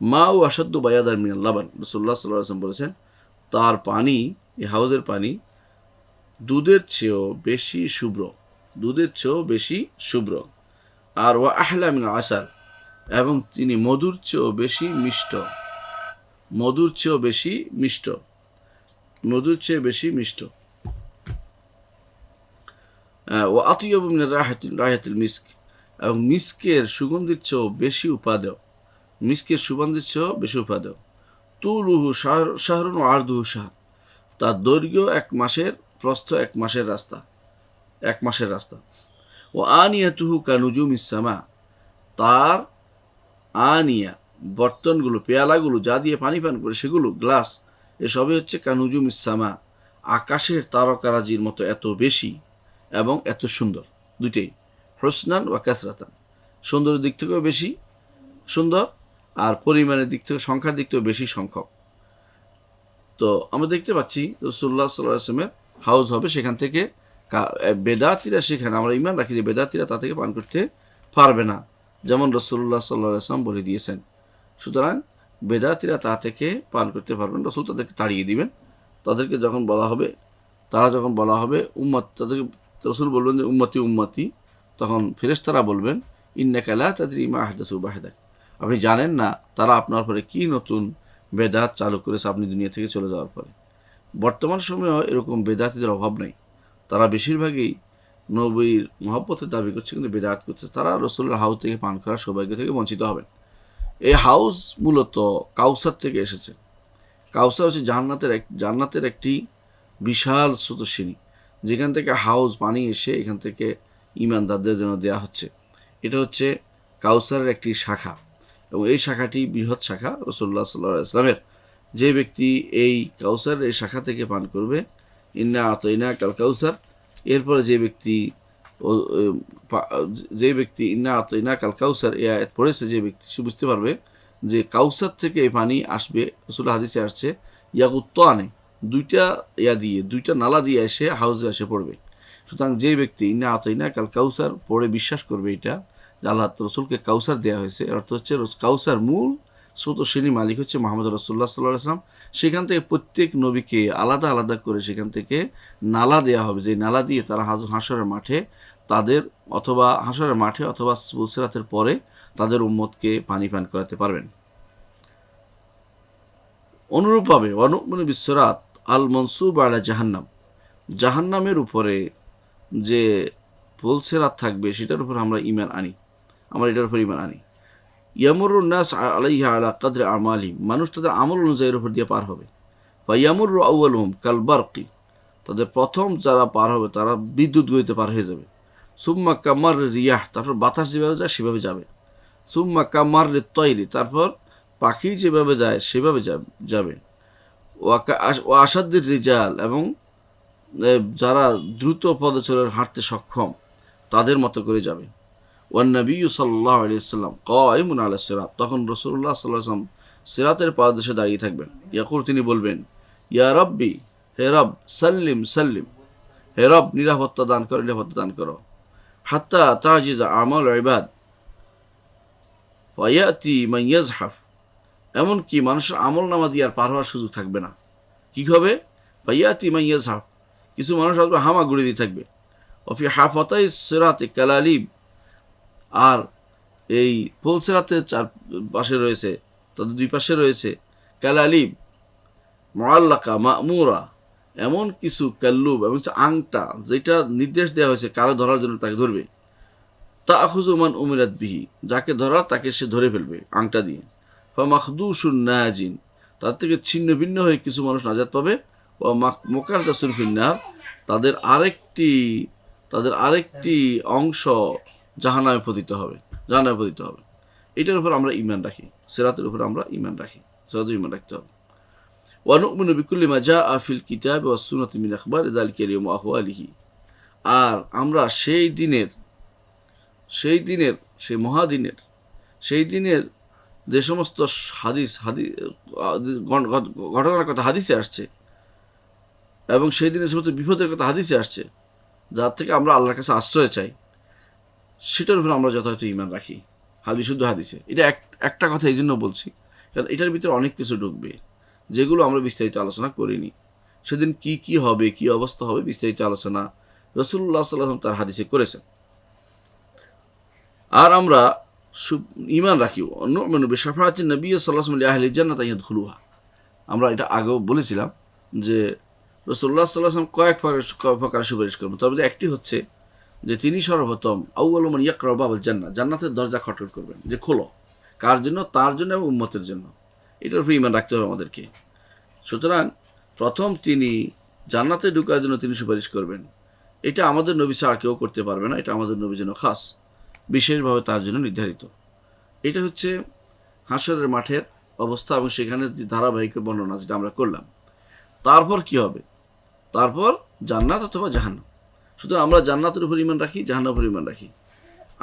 মা ও আসাদ্দু বায়াদান মিনাল লাবান, রাসূলুল্লাহ সাল্লাল্লাহু আলাইহি ওয়াসাল্লাম বলেছেন তার পানি, এই হাউজের পানি দুধের চেয়েও বেশি শুভ্র। আর ওয়া আহলা মিনাল আসাল, এবং তিনি মধুর চেয়েও বেশি মিষ্ট। ও আতিয়াবু মিনার রাহাতিল মিস্ক, এবং মিস্কের সুগন্ধির চেয়েও বেশি উপাদেয়। তুলুহু শাহরুন ও আরদুহু শাহর, তার দৈর্ঘ্য 1 মাসের, প্রস্থ 1 মাসের রাস্তা। ও আনিয়াতুহু কানুজুমিস সামা, তার আনিয়া বর্তনগুলো, পেয়ালাগুলো যা দিয়ে পানি পান করে সেগুলো, গ্লাস, এসবই হচ্ছে কানুজুমিস সামা, আকাশের তারকারাজির মতো এত বেশি এবং এত সুন্দর। দুইটাই হুসনান ওয়া কাসরাতান, সৌন্দর্যের দিক থেকেও বেশি সুন্দর আর পরিমাণের দিক থেকে, সংখ্যার দিক থেকেও বেশি সংখ্যক। তো আমরা দেখতে পাচ্ছি রাসূলুল্লাহ সাল্লাল্লাহু আলাইহি ওয়াসাল্লামের হাউজ হবে, সেখান থেকে বেদাতীরা, সেখানে আমরা ঈমান রাখি যে বেদাতীরা তা থেকে পান করতে পারবে না, যেমন রাসূলুল্লাহ সাল্লাল্লাহু আলাইহি ওয়াসাল্লাম বলে দিয়েছেন। সুতরাং বেদাতীরা তা থেকে পান করতে পারবেন, রাসূল তাদেরকে তাড়িয়ে দিবেন। তারা যখন বলা হবে উম্মত, তাদেরকে রাসূল বলবেন যে উম্মতি, তখন ফেরেশতারা বলবেন ইন্নাকা লা তাদরি মা আহদাসু বা'দাক, আপনি জানেন না তারা আপনার পরে কি নতুন বেদাত চালু করেছে আপনি দুনিয়া থেকে চলে যাওয়ার পরে। বর্তমান সময়েও এরকম বেদাতীদের অভাব নেই, তারা বেশিরভাগই নবীর মহব্বতের দাবি করছে কিন্তু বেদাত করছে। তারা রাসূলের হাউজ থেকে পান করার সৌভাগ্য থেকে বঞ্চিত হবেন। এই হাউজ মূলত কাউসার থেকে এসেছে। কাউসার হচ্ছে জান্নাতের একটি বিশাল স্রোতস্বিনী, যেখান থেকে হাউজ পানি এসে এখান থেকে ঈমানদারদের জন্য দেয়া হচ্ছে। এটা হচ্ছে কাউসারের একটি শাখা, এবং এই শাখাটি বৃহৎ শাখা রাসূলুল্লাহ সাল্লাল্লাহু আলাইহি ওয়াসাল্লামের। যে ব্যক্তি এই কাউসারের এই শাখা থেকে পান করবে, ইন্না আতাইনাকাল কাউসার, এরপরে যে ব্যক্তি ইন্না আতাইনাকাল কাউসার এই আয়াত পড়েছে, যে ব্যক্তি সে বুঝতে পারবে যে কাউসার থেকে এই পানি আসবে। রাসূলের হাদিসে আসছে ইয়াকুত্তানে, দুইটা নালা দিয়ে এসে হাউজে এসে পড়বে। সুতরাং যে ব্যক্তি ইন্না আতাইনাকাল কাউসার পড়ে বিশ্বাস করবে এটা যে আল্লাহ রাসূলকে কাউসার দেওয়া হয়েছে, অর্থ হচ্ছে কাউসার মূল স্রোতস্বিনী মালিক হচ্ছে মুহাম্মদ রাসূলুল্লাহ সাল্লাল্লাহু আলাইহি ওয়াসাল্লাম। সেখান থেকে প্রত্যেক নবীকে আলাদা আলাদা করে সেখান থেকে নালা দেওয়া হবে, যে নালা দিয়ে তারা হাশরের মাঠে অথবা সিরাতের পরে তাদের উম্মতকে পানি পান করাতে পারবেন। অনুরূপভাবে ওয়ানুমিনু বিসসিরাত আল মনসুব আলা জাহান্নামের উপরে যে পুলসিরাত থাকবে সেটার উপর আমরা এটার উপর ঈমান আনি। ইয়ামুরুন নাস আলাইহা আলা কদরি আমালিহিম, মানুষ তাদের আমল অনুযায়ী এর উপর দিয়ে পার হবে। ফা ইয়ামুরু আউয়ালুহুম কাল বারকি, তাদের প্রথম যারা পার হবে তারা বিদ্যুৎ গতিতে পার হয়ে যাবে। সুম্মা কামার রিয়াহ, তারপর বাতাস যেভাবে যায় সেভাবে যাবে। সুম্মা কামাররে তৈরি, তারপর পাখি যেভাবে যায় সেভাবে যাবে। ও আসাদ্দের রিজাল, এবং যারা দ্রুত পদচলে হাঁটতে সক্ষম তাদের মতো করে যাবে। ওয়ান নবী সাল্লাল্লাহু আলাইহি ওয়াসাল্লাম কায়িমুন আলা সিরাত, তখন রাসূলুল্লাহ সাল্লাল্লাহু আলাইহি ওয়াসাল্লাম সিরাতের পাদদেশে দাঁড়িয়ে থাকবেন। ইয়াকুল, তিনি বলবেন, ইয়া রাব্বি, হে রব, সাল্লিম সাল্লিম, হে রব নিরাপত্তা দান করো, নিরাপত্তা দান করো। হাত্তা তাজিজা আমাল ইবাদ ওয়ায়াতি মান ইয়াজহাফ, এমনকি মানুষের আমল নামা দিয়ে আর পার হওয়ার সুযোগ থাকবে না। কী হবে? ওয়ায়াতি মান ইয়াজহাফ, কিছু মানুষ আসবে হামাগুড়ি দিয়ে থাকবে। অফি হাফাতাই সিরাতে কালালিব, আর এই পোল সিরাতের চার পাশে রয়েছে, তাদের দুই পাশে রয়েছে কালালিব মুআল্লাকা মা'মুরা, এমন কিছু কাল্লুব, এবং কিছু আংটা, যেটা নির্দেশ দেওয়া হয়েছে কারো ধরার জন্য তাকে ধরবে। তাআখুযু মান উমিরাত বিহি, যাকে ধরার তাকে সে ধরে ফেলবে আংটা দিয়ে। ফামাখদুশুন নাজিন, তার থেকে ছিন্ন ভিন্ন হয়ে কিছু মানুষ নাজাত পাবে। ও মুকারদাসুন ফিন্নার, তাদের আরেকটি অংশ জাহান্নামে পতিত হবে। এটার উপর আমরা ঈমান রাখি, সিরাতের উপর আমরা ঈমান রাখি, সিরাতের ঈমান রাখতে হবে। ওয়া নু'মিনু বিকুল্লি মা জাআ ফিল কিতাবি ওয়াস সুন্নাতি মিন আখবারি যালিকাল ইয়াউম ওয়া আহওয়ালিহি, আর আমরা সেই মহাদিনের যে সমস্ত ঘটনার কথা হাদিসে আসছে, এবং সেই দিনের সমস্ত বিপদের কথা হাদিসে আসছে, যার থেকে আমরা আল্লাহর কাছে আশ্রয় চাই, সেটার উপর আমরা যথাযথ ঈমান রাখি বিশুদ্ধ হাদিসে। এটা একটা কথা এই জন্য বলছি, কারণ এটার ভিতরে অনেক কিছু ঢুকবে যেগুলো আমরা বিস্তারিত আলোচনা করিনি। সেদিন কি হবে, কি অবস্থা হবে, বিস্তারিত আলোচনা রাসূলুল্লাহ সাল্লাল্লাহু আলাইহি ওয়াসাল্লাম তার হাদিসে করেছেন। আর আমরা ঈমান রাখি নু'মিনু বিশাফাআতিন নবী সাল্লাল্লাহু আলাইহি ওয়াসাল্লাম লিআহলি জান্নাতি ইয়াদখুলুহা। আমরা এটা আগেও বলেছিলাম যে রাসূলুল্লাহ সাল্লাল্লাহু আলাইহি ওয়াসাল্লাম কয়েক প্রকার সুপারিশ করবেন। তার মধ্যে একটি হচ্ছে যে তিনি সর্বপ্রথম আউয়ালু মান ইয়াকরা বাবাল জান্নাহ, জান্নাতের দরজা খটখট করবেন, যে খোলো। কার জন্য? তার জন্য এবং উম্মতের জন্য। এটার উপর ঈমান রাখতে হবে আমাদেরকে। সুতরাং প্রথম তিনি জান্নাতে ঢোকার জন্য তিনি সুপারিশ করবেন। এটা আমাদের নবী ছাড়া কেউ করতে পারবে না, এটা আমাদের নবীর জন্য খাস, বিশেষভাবে তার জন্য নির্ধারিত। এটা হচ্ছে হাসরের মাঠের অবস্থা এবং সেখানে যে ধারাবাহিক বর্ণনা যেটা আমরা করলাম। তারপর কি হবে? তারপর জান্নাত অথবা জাহান্নাম। সুতরাং আমরা জান্নাতের উপর ঈমান রাখি, জাহান্নামের উপর ঈমান রাখি।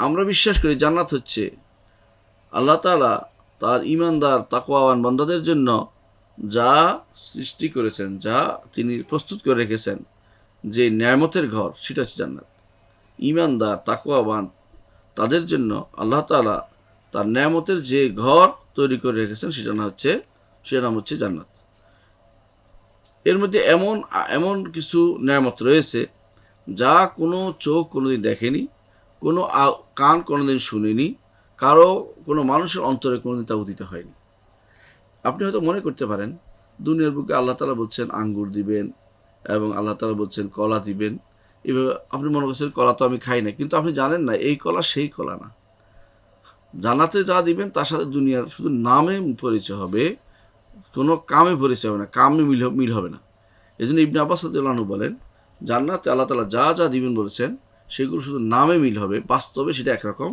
আমরা বিশ্বাস করি জান্নাত হচ্ছে আল্লাহ তাআলা তার ঈমানদার তাকওয়াবান বান্দাদের জন্য যা সৃষ্টি করেছেন, যা তিনি প্রস্তুত করে রেখেছেন, যে নেয়ামতের ঘর, সেটা হচ্ছে জান্নাত। ঈমানদার তাকওয়াবান তাদের জন্য আল্লাহ তাআলা তার নেয়ামতের যে ঘর তৈরি করে রেখেছেন সেটার নাম হচ্ছে জান্নাত। এর মধ্যে এমন কিছু নেয়ামত রয়েছে যা কোনো চোখ কোনোদিন দেখেনি, কোনো কান কোনোদিন শুনেনি, কোনো মানুষের অন্তরে কোনোদিন তা উদিত হয়নি। আপনি হয়তো মনে করতে পারেন দুনিয়ার বুকে আল্লাহ তাআলা বলছেন আঙ্গুর দিবেন, এবং আল্লাহ তাআলা বলছেন কলা দিবেন। এভাবে আপনি মনে করছেন কলা তো আমি খাই না, কিন্তু আপনি জানেন না এই কলা সেই কলা না। জান্নাতে যা দিবেন তার সাথে দুনিয়ার শুধু নামে পরিচয় হবে, কোনো কামে পরিচয় হবে না, কামে মিল হবে না। এই জন্য ইবনে আব্বাস রাদিয়াল্লাহু আনহু বলেন, জান্নাতে আল্লাহ তাআলা যা দিবেন বলেছেন সেগুলো শুধু নামে মিল হবে, বাস্তবে সেটা একরকম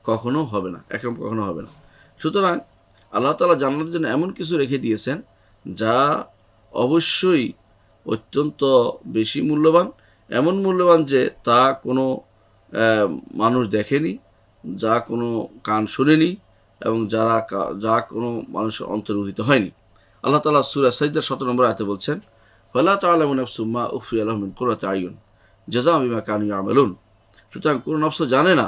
কখনো হবে না। সুতরাং আল্লাহ তাআলা জান্নাতের জন্য এমন কিছু রেখে দিয়েছেন যা অবশ্যই অত্যন্ত বেশি মূল্যবান, এমন মূল্যবান যে তা কোনো মানুষ দেখেনি, যা কোনো কান শোনেনি, এবং যা কোনো মানুষের অন্তরে উদিত হয়নি। আল্লাহ তাআলা সূরা সাজদার 17 নম্বর আয়াতে বলছেন, ফালা তা'লামু নাফসুম মা উখফিয়া লাহুম মিন কুররাতি আয়ুন জাযাআন বিমা কানু ইয়ামালুন। সুতরাং কোনো নফস জানে না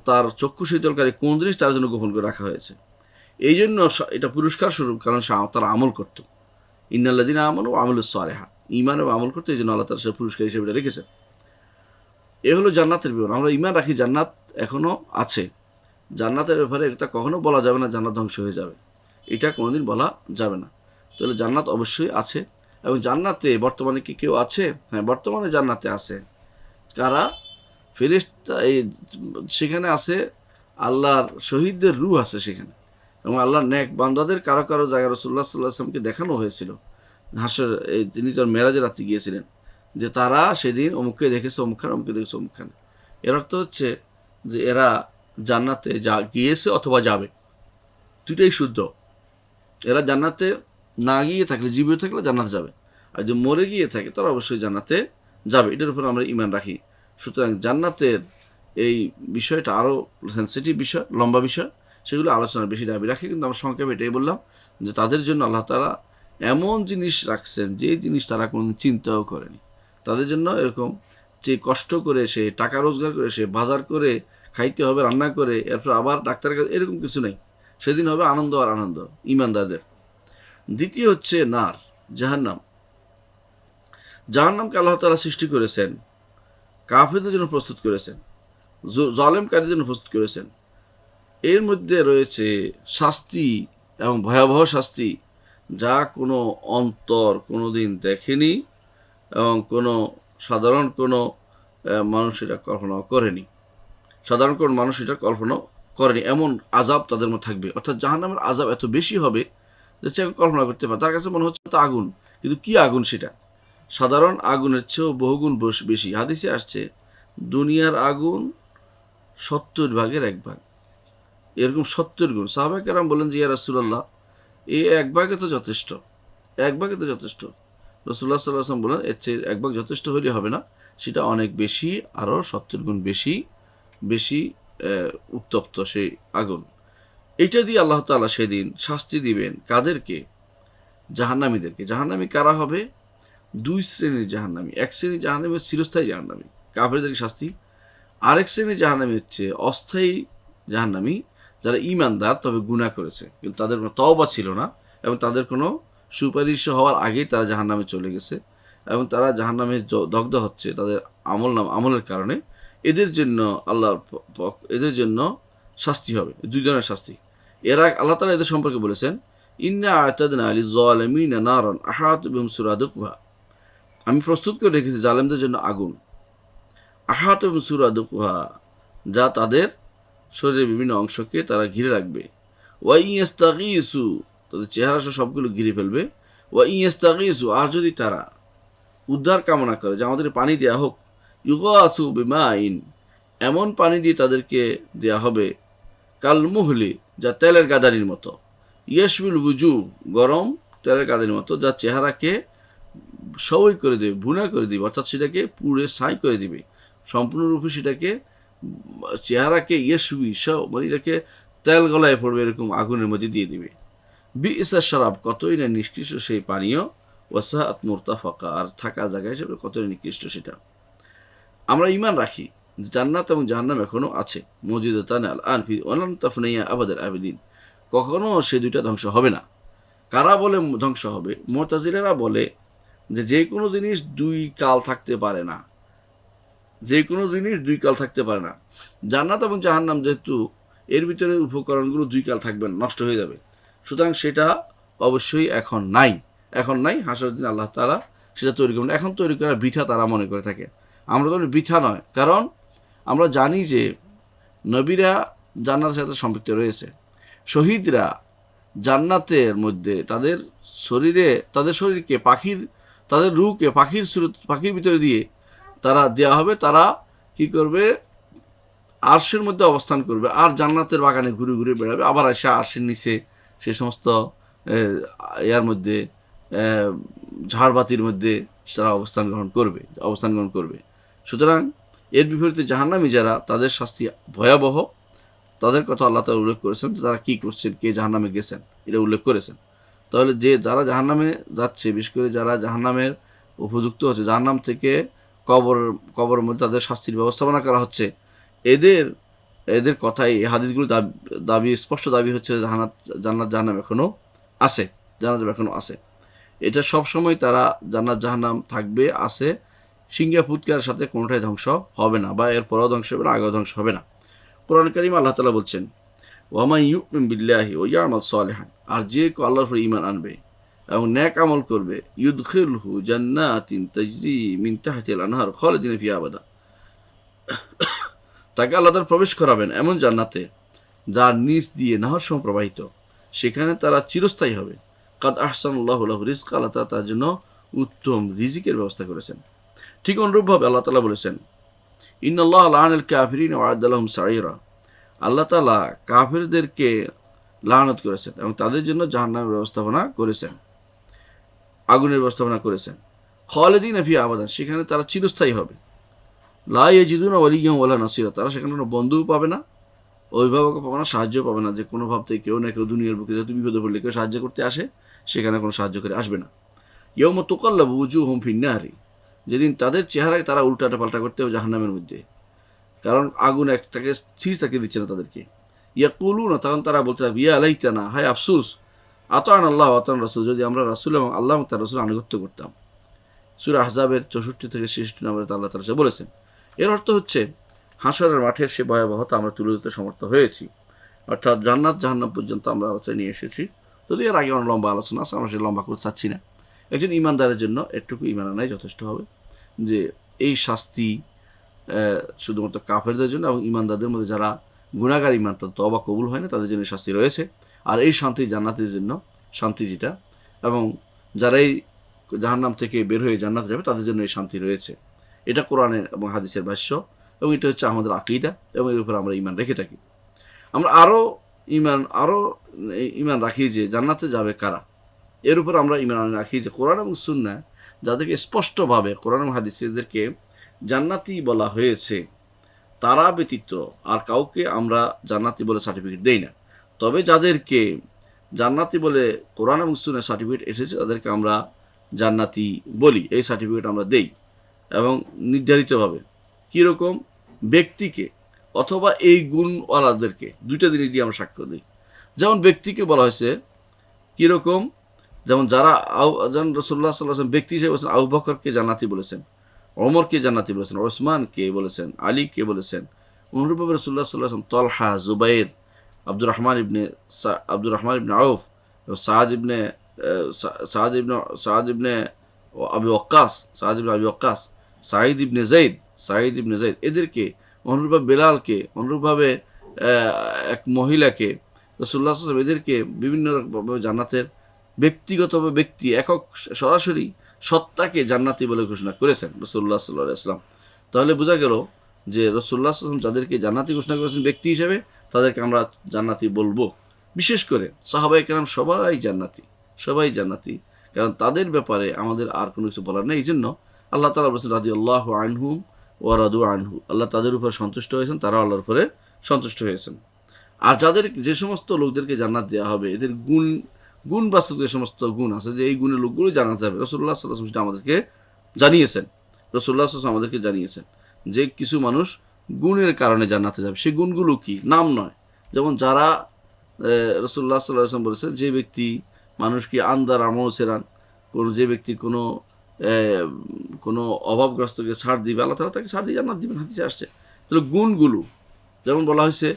তার চক্ষু শীতলকারী কোন জিনিস তার জন্য গোপন করে রাখা হয়েছে। এই জন্য এটা পুরস্কার স্বরূপ, কারণ তারা আমল করত। ইন্নাল্লাযীনা আমানু ওয়া আমিলুস সালিহাত, ঈমান এবং আমল করতে, এই জন্য আল্লাহ তাআলা সে পুরস্কার হিসেবে এটা রেখেছেন। এ হলো জান্নাতের বিবরণ। আমরা ঈমান রাখি জান্নাত এখনও আছে। জান্নাতের ব্যাপারে এটা কখনো বলা যাবে না জান্নাত ধ্বংস হয়ে যাবে, এটা কোনোদিন বলা যাবে না। তাহলে জান্নাত অবশ্যই আছে। এবং জান্নাতে বর্তমানে কি কেউ আছে? হ্যাঁ, বর্তমানে জান্নাতে আছে। কারা? ফেরেশতা। সেখানে আছে আল্লাহর শহীদদের রূহ আছে সেখানে, এবং আল্লাহর নেক বান্দাদের কারো জায়গায় রাসূলুল্লাহ সাল্লাল্লাহু আলাইহি ওয়াসাল্লামকে দেখানো হয়েছিল। হাসর তিনি তো মেরাজের রাতে গিয়েছিলেন, যে তারা সেদিন অমুককে দেখেছে অমুকখানে, অমুককে দেখেছে অমুকখানে। এর অর্থ হচ্ছে যে এরা জান্নাতে গিয়েছে অথবা যাবে, দুটাই শুদ্ধ। এরা জান্নাতে না গিয়ে থাকলে, জীবিত থাকলে জান্নাতে যাবে, আর যদি মরে গিয়ে থাকে তারা অবশ্যই জান্নাতে যাবে। এটার উপর আমরা ঈমান রাখি। সুতরাং জান্নাতের এই বিষয়টা আরও সেন্সিটিভ বিষয়, লম্বা বিষয়, সেগুলো আলোচনার বেশি দাবি রাখি। কিন্তু আমরা সংক্ষেপে এটাই বললাম যে তাদের জন্য আল্লাহ তাআলা এমন জিনিস রাখছেন যে জিনিস তারা কোনো চিন্তাও করেনি। তাদের জন্য এরকম যে কষ্ট করে সে টাকা রোজগার করে সে বাজার করে খাইতে হবে, রান্না করে, এরপর আবার ডাক্তারের কাছে, এরকম কিছু নেই। সেদিন হবে আনন্দ আর আনন্দ ঈমানদারদের। দ্বিতীয় হচ্ছে নার, জাহান্নাম। জাহান্নামকে আল্লাহ তাআলা সৃষ্টি করেছেন, কাফিরদের জন্য প্রস্তুত করেছেন, জালেমকারীদের জন্য প্রস্তুত করেছেন। এর মধ্যে রয়েছে শাস্তি এবং ভয়াবহ শাস্তি, যা কোনো অন্তর কোনো দিন দেখেনি এবং কোনো সাধারণ কোনো মানুষ এটা কল্পনা করেনি। সাধারণ কোনো মানুষ এটা কল্পনা করেনি। এমন আযাব তাদের মধ্যে থাকবে, অর্থাৎ জাহান্নামের আযাব এত বেশি হবে যে সে কল্পনা করতে পারে। তার কাছে মনে হচ্ছে তো আগুন, কিন্তু কি আগুন সেটা? সাধারণ আগুনের চেয়েও বহুগুণ বেশি। হাদিসে আসছে দুনিয়ার আগুন 70 ভাগের 1 ভাগ, এরকম 70 গুণ। সাহাবায়ে কেরাম বলেন যে ইয়া রাসূলুল্লাহ, এই 1 ভাগে তো যথেষ্ট, 1 ভাগে তো যথেষ্ট। রাসূলুল্লাহ সাল্লাল্লাহু আলাইহি ওয়াসাল্লাম বলেন এর চেয়ে 1 ভাগ যথেষ্ট হলে হবে না, সেটা অনেক বেশি, আরও 70 গুণ বেশি বেশি উত্তপ্ত সেই আগুন। এইটা দিয়ে আল্লাহ তাআলা সেদিন শাস্তি দিবেন কাদেরকে? জাহান্নামীদেরকে। জাহান্নামী কারা হবে? 2 শ্রেণীর জাহান্নামী। এক শ্রেণীর জাহান্নামী হচ্ছে চিরস্থায়ী জাহান্নামী, কাফেরদেরকে শাস্তি। আরেক শ্রেণীর জাহান্নামী হচ্ছে অস্থায়ী জাহান্নামী, যারা ঈমানদার তবে গুনাহ করেছে, কিন্তু তাদের কোনো তওবা ছিল না এবং তাদের কোনো সুপারিশ হওয়ার আগেই তারা জাহান্নামে চলে গেছে এবং তারা জাহান্নামে দগ্ধ হচ্ছে তাদের আমলের কারণে। এদের জন্য এদের জন্য শাস্তি হবে, 2 ধরনের শাস্তি। এরা আল্লাহ তাআলা এদের সম্পর্কে বলেছেন ইন্না আ'তাদনা লিয-যালিমিনা নারান আহাতা বিহিম সুরাদুকুহা, আমি প্রস্তুত করে রেখেছি জালেমদের জন্য আগুন, আহাতা বিহিম সুরাদুকুহা, যা তাদের শরীরের বিভিন্ন অংশকে তারা ঘিরে রাখবে। ওয়া ইয়াস্তাগীসু, তাদের চেহারা সহ সবগুলো ঘিরে ফেলবে। ওয়া ইয়াস্তাগীসু, আর যদি তারা উদ্ধার কামনা করে যে আমাদের পানি দেয়া হোক, ইউগাসু বিমাইন, এমন পানি দিয়ে তাদেরকে দেয়া হবে কাল মুহলি, যা তেলের গাদারির মতো, ইয়াশবিল বুজু, গরম তেলের গাদারির মতো, যা চেহারাকে সবই করে দেবে, ভুনা করে দিবে, অর্থাৎ সেটাকে পুড়ে ছাই করে দিবে সম্পূর্ণরূপে, সেটাকে চেহারাকে ইয়াশবি মানে এটাকে তেল গলায় পড়বে এরকম আগুনের মধ্যে দিয়ে দিবে। বিইসা শারাব, কতই না নিষ্কৃষ্ট সেই পানীয়, ওয়াসাআত মুরতাফাকা, আর থাকার জায়গা হিসেবে কতই নিকৃষ্ট সেটা। আমরা ঈমান রাখি জান্নাত এবং জাহান্নাম এখনো আছে, মওজুদাতান আল-আন ফি ওয়ালান তাফনিয়া আবাদাল আবিদিন, কখনো সে দুইটা ধ্বংস হবে না। কারা বলে ধ্বংস হবে? মুতাজিলারা বলে যে কোনো জিনিস 2 কাল থাকতে পারে না, যে কোনো জিনিস 2 কাল থাকতে পারে না। জান্নাত এবং জাহান্নাম যেহেতু এর ভিতরে উপকরণগুলো 2 কাল থাকবে না, নষ্ট হয়ে যাবে, সুতরাং সেটা অবশ্যই এখন নাই। হাসরের দিন আল্লাহ তাআলা সেটা তৈরি করবেন। এখন তৈরি করা বৃথা তারা মনে করে থাকে। আমরা তো বৃথা নয়, কারণ আমরা জানি যে নবীরা জান্নাতের সাথে সম্পৃক্ত রয়েছে। শহীদরা জান্নাতের মধ্যে তাদের শরীরকে তাদের রূহকে পাখির ভিতরে দিয়ে তারা দেওয়া হবে। তারা কি করবে? আরশের মধ্যে অবস্থান করবে, আর জান্নাতের বাগানে ঘুরে ঘুরে বেড়াবে। আবার এসে আরশের নিচে সে সমস্ত মধ্যে ঝাড়বাতির মধ্যে তারা অবস্থান গ্রহণ করবে। সুতরাং এর বিপরীতে জাহান্নামী যারা, তাদের শাস্তি ভয়াবহ। তাদের কথা আল্লাহ তাআলা উল্লেখ করেছেন, তারা কি করছেন, কে জাহান্নামে গেছেন, এটা উল্লেখ করেছেন। তাহলে যারা জাহান্নামে যাচ্ছে, বিশেষ করে যারা জাহান্নামের উপযুক্ত হচ্ছে, জাহান্নাম থেকে কবরের মধ্যে তাদের শাস্তির ব্যবস্থাপনা করা হচ্ছে, এদের কথাই এই হাদিসগুলো স্পষ্ট দাবি হচ্ছে জান্নাত জাহান্নাম এখনো আছে। এটা সবসময় তারা জান্নাত জাহান্নাম থাকবে, আছে, সিংহা ফুৎকার সাথে কোনোটাই ধ্বংস হবে না, বা এর পরেও ধ্বংস হবে না, আগেও ধ্বংস হবে না। কোরআন কারীম আল্লাহ তাআলা বলছেন ওয়ামান ইউমিন বিল্লাহি ওয়া ইয়ামাল সালিহান, আর যে আল্লাহর উপর ঈমান আনবে এবং নেক আমল করবে, ইউদখিলহু জান্নাতিন তাজরি মিন তাহতিল আনহার খালিদিনা ফিহা আবাদা, তাকে আল্লাহ তাআলা প্রবেশ করাবেন এমন জান্নাতে যার নিচ দিয়ে নহর সম প্রবাহিত, সেখানে তারা চিরস্থায়ী হবে। কাদ আহসানাল্লাহু লাহু রিজকা, আল্লাহ তাআলা তার জন্য উত্তম রিজিকের ব্যবস্থা করেছেন। ঠিক অনুরূপভাবে আল্লাহ তাআলা বলেছেন ইন্নাল্লাহা লাআনাল কাফিরিন ওয়া আ'আদ্দা লাহুম সাঈরা, আল্লাহ তাআলা কাফেরদেরকে লানত করেছেন এবং তাদের জন্য জাহান্নামের ব্যবস্থাপনা করেছেন, আগুনের ব্যবস্থাপনা করেছেন। খালিদিনা ফিহা আবাদান, সেখানে তারা চিরস্থায়ী হবে। লা ইয়াজিদুনা ওয়ালিয়্যান ওয়ালা নাসীরা, তারা সেখানে কোনো বন্ধুও পাবে না, অভিভাবকও পাবে না, সাহায্য পাবে না। যে কোনো ভাব থেকে কেউ না কেউ দুনিয়ার বুকে যেহেতু বিপদে পড়লে কেউ সাহায্য করতে আসে, সেখানে কোনো সাহায্য করে আসবে না। ইয়াউমা তুকাল্লাবু উজুহুম ফিন-নারি, যেদিন তাদের চেহারায় তারা উল্টাটা পাল্টা করতে হবে জাহান্নামের মধ্যে, কারণ আগুন একটাকে স্থির তাকিয়ে দিচ্ছে না তাদেরকে। ইয়াকুলুনা, তখন তারা বলতে হবে ইয়া লাইতানা, হায় আফসুস, আতাআনা আল্লাহ ওয়া আতাআনা রাসূল, যদি আমরা রাসূল এবং আল্লাহ এবং তার রাসূলের আনুগত্য করতাম। সূরা আহজাবের 64 থেকে 66 নম্বরে আল্লাহ তাআলা বলেছেন। এর অর্থ হচ্ছে হাসরের মাঠের সে ভয়াবহতা আমরা তুলে ধরতে সমর্থ হয়েছি, অর্থাৎ জান্নাত জাহান্নাম পর্যন্ত আমরা আলোচনা নিয়ে এসেছি। যদি এর আগে অনেক লম্বা আলোচনা আছে, আমরা সে লম্বা করতে চাচ্ছি না। একজন ইমানদারের জন্য এটুকু ইমান আনাই যথেষ্ট হবে যে এই শাস্তি শুধুমাত্র কাফেরদের জন্য এবং ইমানদারদের মধ্যে যারা গুনাহগার, ইমান তওবা কবুল হয় না, তাদের জন্য শাস্তি রয়েছে। আর এই শান্তি জান্নাতের জন্য শান্তি যেটা, এবং যারা এই জাহান্নাম থেকে বের হয়ে জান্নাতে যাবে তাদের জন্য এই শান্তি রয়েছে। এটা কোরআনের এবং হাদিসের ভাষ্য, এবং এটা হচ্ছে আমাদের আকীদা, এবং এর উপর আমরা ইমান রেখে থাকি। আমরা আরও ইমান রাখি যে জান্নাতে যাবে কারা, এর উপর আমরা ইমান রাখি যে কোরআন এবং সুন্নাহ যাদেরকে স্পষ্টভাবে কোরআন এবং হাদিসেদেরকে জান্নাতি বলা হয়েছে, তারা ব্যতীত আর কাউকে আমরা জান্নাতি বলে সার্টিফিকেট দেই না। তবে যাদেরকে জান্নাতি বলে কোরআন এবং সুন্নাহ সার্টিফিকেট এসেছে তাদেরকে আমরা জান্নাতি বলি, এই সার্টিফিকেট আমরা দেই, এবং নির্ধারিতভাবে কীরকম ব্যক্তিকে অথবা এই গুণওয়ালাদেরকে, দুইটা জিনিস দিয়ে আমরা সাক্ষ্য দিই। যেমন ব্যক্তিকে বলা হয়েছে কীরকম, যেমন যারা যেমন রাসূলুল্লাহ সাল্লাল্লাহু আলাইহি ওয়াসাল্লাম ব্যক্তি হিসেবে বলেছেন, আবু বকরকে জান্নাতি বলেছেন, ওমরকে জান্নাতি বলেছেন, ওসমানকে বলেছেন, আলীকে বলেছেন। অনুরূপভাবে রাসূলুল্লাহ সাল্লাল্লাহু আলাইহি ওয়াসাল্লাম তলহা, জুবাইর, আব্দুর রহমান ইবনে আউফ, সাদ ইবনে আবি ওয়াক্কাস, সাঈদ ইবনে যায়েদ, এদেরকে, অনুরূপভাবে বেলালকে, অনুরূপভাবে এক মহিলাকে, রাসূলুল্লাহ সাল্লাল্লাহু আলাইহি ওয়াসাল্লাম এদেরকে বিভিন্নভাবে জান্নাতের ব্যক্তিগতভাবে ব্যক্তি একক সরাসরি সত্তাকে জান্নাতি বলে ঘোষণা করেছেন রাসূলুল্লাহ সাল্লাল্লাহু আলাইহি ওয়াসাল্লাম। তাহলে বোঝা গেল যে রাসূলুল্লাহ সাল্লাল্লাহু আলাইহি ওয়াসাল্লাম যাদেরকে জান্নাতি ঘোষণা করেছেন ব্যক্তি হিসেবে, তাদেরকে আমরা জান্নাতি বলবো। বিশেষ করে সাহাবায়ে কেরাম সবাই জান্নাতি, কারণ তাদের ব্যাপারে আমাদের আর কোনো কিছু বলার নেই। এই জন্য আল্লাহ তাআলা বলেছেন রাদিয়াল্লাহু আনহুম ওয়া রাদু আনহু, আল্লাহ তাদের উপর সন্তুষ্ট হয়েছেন, তারা আল্লাহর উপরে সন্তুষ্ট হয়েছেন। আর যে সমস্ত লোকদেরকে জান্নাত দেওয়া হবে, এদের গুণবাচক যে সমস্ত গুণ আছে, যে এই গুণের লোকগুলো জানাতে হবে, রাসূলুল্লাহ সাল্লাল্লাহু আলাইহি ওয়াসাল্লাম আমাদেরকে জানিয়েছেন যে কিছু মানুষ গুণের কারণে জান্নাতে যাবে। সেই গুণগুলো কি? নাম নয়। যেমন যারা রাসূলুল্লাহ সাল্লাল্লাহু আলাইহি ওয়াসাল্লাম বলেছেন যে ব্যক্তি মানুষকে আন্দার আমসেরান, যে ব্যক্তি কোনো অভাবগ্রস্তকে ছাড় দিবে, আল্লাহ তাআলা তাকে ছাড় দিয়ে জান্নাত দিবেন, হাদিসে আসছে। তাহলে গুণগুলো যেমন বলা হয়েছে,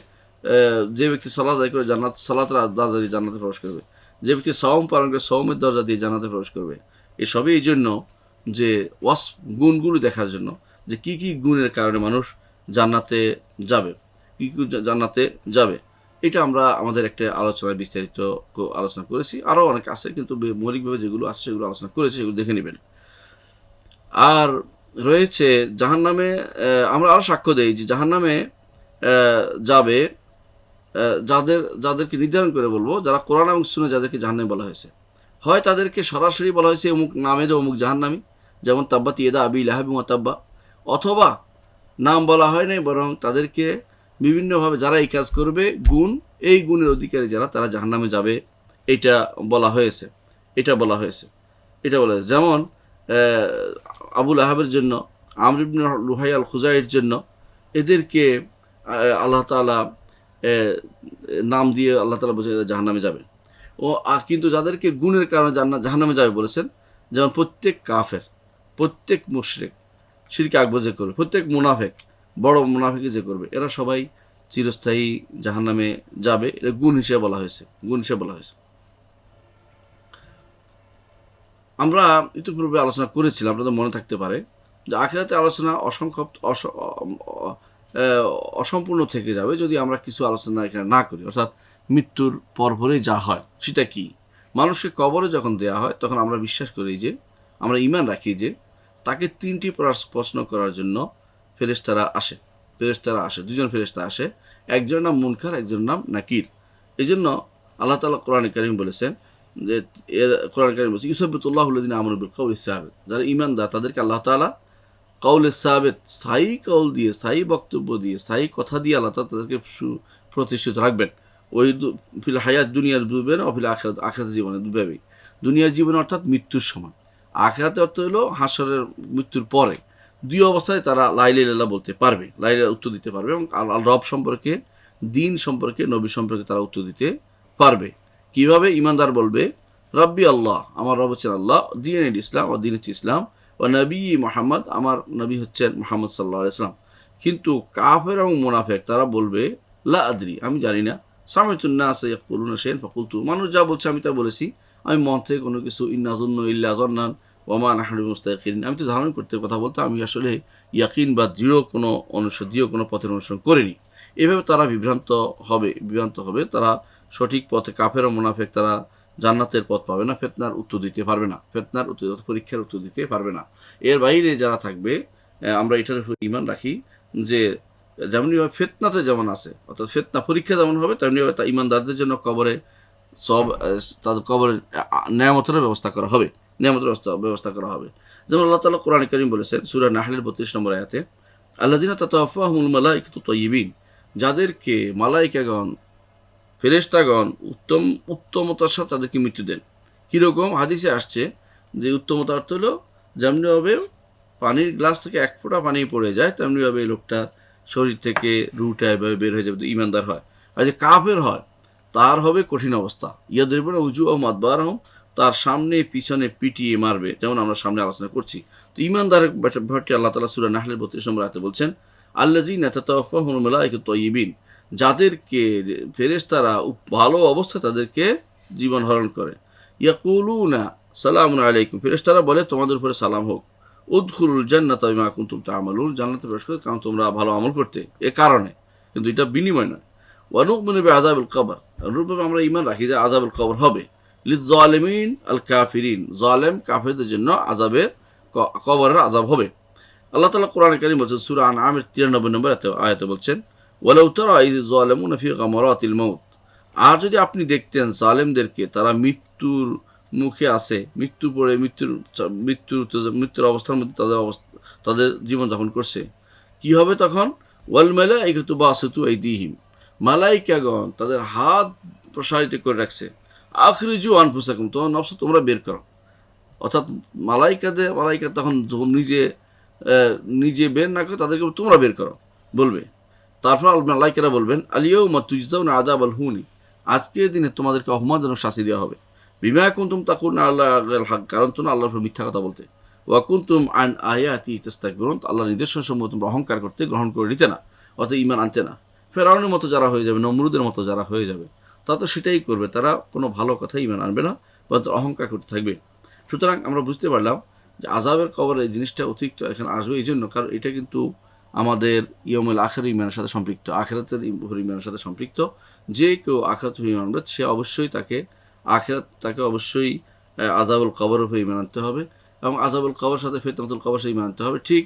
যে ব্যক্তি সালাত আদায় করে সালাতের দরজা দিয়ে জান্নাতে প্রবেশ করবে, যে ব্যক্তি সাওম পালন করে সাওমের দরজা দিয়ে জান্নাতে প্রবেশ করবে। এসবই এই জন্য যে গুণগুলো দেখার জন্য যে কি কি গুণের কারণে মানুষ জান্নাতে যাবে, এটা আমরা আমাদের একটা আলোচনায় বিস্তারিত আলোচনা করেছি। আরও অনেক আছে, কিন্তু মৌলিকভাবে যেগুলো আছে সেগুলো আলোচনা করেছি, সেগুলো দেখে নেবেন। আর রয়েছে জাহান্নামে, আমরা আরও সাক্ষ্য দেই যে জাহান্নামে যাবে যাদেরকে নির্ধারণ করে বলবো, যারা কোরআন এবং সুন্নাহ যাদেরকে জাহান্নামী বলা হয়েছে। হয় তাদেরকে সরাসরি বলা হয়েছে অমুক নামে যে অমুক জাহান্নামী, যেমন তাব্বাত ইয়াদা আবি লাহাব ওয়া তাব্বা, অথবা নাম বলা হয় নাই, বরং তাদেরকে বিভিন্নভাবে যারা এই কাজ করবে এই গুণের অধিকারী যারা, তারা জাহান্নামে যাবে, এটা বলা হয়েছে। যেমন আবু লাহাবের জন্য, আমর ইবনে লুহাই আল খুজাইয়ের জন্য, এদেরকে আল্লাহ তাআলা নাম দিয়ে আল্লাহ তাআলা বলেছেন জাহান্নামে যাবে। কিন্তু যাদেরকে গুণের কারণে জাহান্নামে যাবে বলেছেন, যেমন প্রত্যেক কাফের, প্রত্যেক মুশরিক, শিরকে আকবার যে করবে, প্রত্যেক মুনাফিক, বড় মুনাফিক যে করবে, এরা সবাই চিরস্থায়ী জাহান্নামে যাবে। এটা গুণ হিসেবে বলা হয়েছে। আমরা ইতিপূর্বে আলোচনা করেছিলাম, আপনাদের মনে থাকতে পারে, যে আখিরাতের আলোচনা অসম্পূর্ণ থেকে যাবে যদি আমরা কিছু আলোচনা এখানে না করি। অর্থাৎ মৃত্যুর পরপরে যা হয় সেটা কি? মানুষকে কবরে যখন দেওয়া হয়, তখন আমরা বিশ্বাস করি যে, আমরা ঈমান রাখি যে তাকে 3টি প্রশ্ন করার জন্য ফেরেশতারা আসে। দুজন ফেরেশতা আসে। একজনের নাম মুনকার, একজনের নাম নাকির। এই জন্য আল্লাহ তাআলা কোরআনে কারীম বলেছেন যে কোরআনে কারীম বলছে ইউসাব্বিতুল্লাহুল্লাযিনা আমানু বিল কওলিস সাবিত, যারা ঈমানদার তাদেরকে আল্লাহ তাআলা কওলে সাবিত, স্থায়ী কওল দিয়ে, স্থায়ী বক্তব্য দিয়ে, স্থায়ী কথা দিয়ে আল্লাহ তাআলা তাদেরকে প্রতিষ্ঠিত রাখবেন। ওই ফিল হায়াত দুনিয়ার দুবেন ও ফিল আখিরাত, আখিরাতের জীবনে দুভাবেই। দুনিয়ার জীবনে অর্থাৎ মৃত্যুর সময়, আখিরাতে অর্থ হলো হাসরের মৃত্যুর পরে। দুই অবস্থায় তারা লা ইলাহা ইল্লাল্লাহ বলতে পারবে, লা ইলাহা উত্তর দিতে পারবে, এবং রব সম্পর্কে, দিন সম্পর্কে, নবী সম্পর্কে তারা উত্তর দিতে পারবে। কিভাবে? ঈমানদার বলবে রব্বি আল্লাহ, আমার রব হচ্ছেন আল্লাহ, দিনের ইসলাম, ও দিন হচ্ছে ইসলাম, ও নবী মুহাম্মদ, আমার নবী হচ্ছেন মুহাম্মদ সাল্লাল্লাহু আলাইহি ওয়াসাল্লাম। কিন্তু কাফের এবং মুনাফিক তারা বলবে লা আদরি, আমি জানি না। সামিতুন নাস ইয়াকুলুনা শাইআন ফাকুলতু, মানুষ যা বলছে আমি তা বলেছি, আমি মন থেকে কোনো কিছু ইন্না যুন্নু ইল্লা যন্নান ওয়া মা নাহনু বিমুস্তায়কিন, আমি তো ধারণা করতে কথা বলতে, আমি আসলে ইয়াকিন বা দৃঢ় কোনো পথের অনুসরণ করিনি। এভাবে তারা বিভ্রান্ত হবে। তারা সঠিক পথে, কাফের ও মুনাফিক তারা জান্নাতের পথ পাবে না, ফিতনার উত্তর দিতে পারবে না, ফিতনার উত্তর, পরীক্ষার উত্তর দিতে পারবে না। এর বাইরে যারা থাকবে, আমরা এটার উপর ঈমান রাখি যে যেমনিভাবে ফিতনাতে যেমন আছে, অর্থাৎ ফিতনা পরীক্ষা যেমন হবে, তেমনিভাবে তা ঈমানদারদের জন্য কবরে সব, তাদের কবরে নেয়ামতের ব্যবস্থা করা হবে, ব্যবস্থা করা হবে। যেমন আল্লাহ তাআলা কোরআনে কারীম বলেছেন সূরা নাহলের 32 নম্বর আয়াতে, আল্লাযিনা তাতাওয়াফাহুমুল মালাইকাতু তাইয়্যিবিন, যাদেরকে মালাইকাগণ, ফেরেশতাগণ উত্তমতার সাথে তাদেরকে মৃত্যু দেন। কীরকম? হাদিসে আসছে যে উত্তমতা অর্থ হলো যেমনিভাবে পানির গ্লাস থেকে এক ফোঁটা পানি পড়ে যায়, তেমনিভাবে এই লোকটার শরীর থেকে রুটা এভাবে বের হয়ে যাবে, ঈমানদার হয়। আর যে কাফের হয় তার হবে কঠিন অবস্থা, ইয়াদরিবুনা উজুহাহুম আদবারহুম, তার সামনে পিছনে পিটিয়ে মারবে, যেমন আমরা সামনে আলোচনা করছি। তো ঈমানদারের ব্যাপারটি আল্লাহ তাআলা সূরা নাহলের 32 নম্বর আয়াতে বলছেন, আল্লাযিনা তাতাওয়াফাহুমুল মালাইকাতু তাইয়্যিবিন, যাদেরকে ফেরেশতারা ভালো অবস্থায় তাদেরকে জীবন হরণ করে। ইয়াকুলুনা সালামুন আলাইকুম, ফেরেশতারা বলে তোমাদের উপরে সালাম হোক। উদখুলুল জান্নাতা বিমা কুনতুম তা'মালুন, জান্নাতে প্রবেশ করতে কারণ তোমরা ভালো আমল করতে, এ কারণে, কিন্তু এটা বিনিময় নয়। ওয়া নু'মিনু বিআযাবিল কবর, রূপে আমরা ঈমান রাখি যে আযাবুল কবর হবে। লিয-যালিমিন আল কাফিরিন, জালেম কাফেরদের জন্য আযাবের কবরের আযাব হবে। আল্লাহ তাআলা কোরআনে কারীম বলছেন সূরা আনআমের 93 নম্বর আয়াতে বলছেন, ওয়ালাউ তারা ইয যালামুনা ফি গামারাতিল মাউত, আর যদি আপনি দেখতেন জালেমদেরকে তারা মৃত্যুর মুখে আছে, মৃত্যুর অবস্থার মধ্যে তাদের জীবনযাপন করছে, কি হবে তখন? ওয়াল মালাইকাতু বাসিতু আইদিহিম, মালাইকাগণ তাদের হাত প্রসারিত করে রাখছে, আখরিজু আনফুসাকুম, তোমার নফস তোমরা বের করো। অর্থাৎ মালাইকা তখন যখন নিজে বের না করে তাদেরকে তোমরা বের করো বলবে। তারপর মালাইকারা বলবেন আলিয়াউমা তুজজাউনা আযাবাল হুনি, আজকের দিনে তোমাদেরকে অপমানজনক শাস্তি দেওয়া হবে। বিমা কুনতুম তাকুলুনা আলাল হক, কারণ তোমরা আল্লাহর উপর মিথ্যা কথা বলতে। ওয়া কুনতুম আন আয়াতি তাস্তাকবিরুন, আল্লাহর নিদর্শনসমূহ তোমরা অহংকার করতে, গ্রহণ করে নিতে না, অর্থাৎ ঈমান আনতে না। ফেরাউনের মতো যারা হয়ে যাবে, নমরুদের মতো যারা হয়ে যাবে, তারা তো সেটাই করবে, তারা কোনো ভালো কথা ঈমান আনবে না, বরং অহংকার করতে থাকবে। সুতরাং আমরা বুঝতে পারলাম যে আযাবের কবরে এই জিনিসটা অতিরিক্ত এখানে আসবে এই জন্য, কারণ এটা কিন্তু আমাদের ইয়মুল আখির ঈমানের সাথে সম্পৃক্ত, আখিরাতের ঈমানের সাথে সম্পৃক্ত। যে কেউ আখিরাতের ঈমান আনবে সে অবশ্যই তাকে অবশ্যই আযাবুল কবরের উপর ঈমান আনতে হবে, এবং আযাবুল কবরের সাথে ফিতনাতুল কবরের সাথে ঈমান আনতে হবে। ঠিক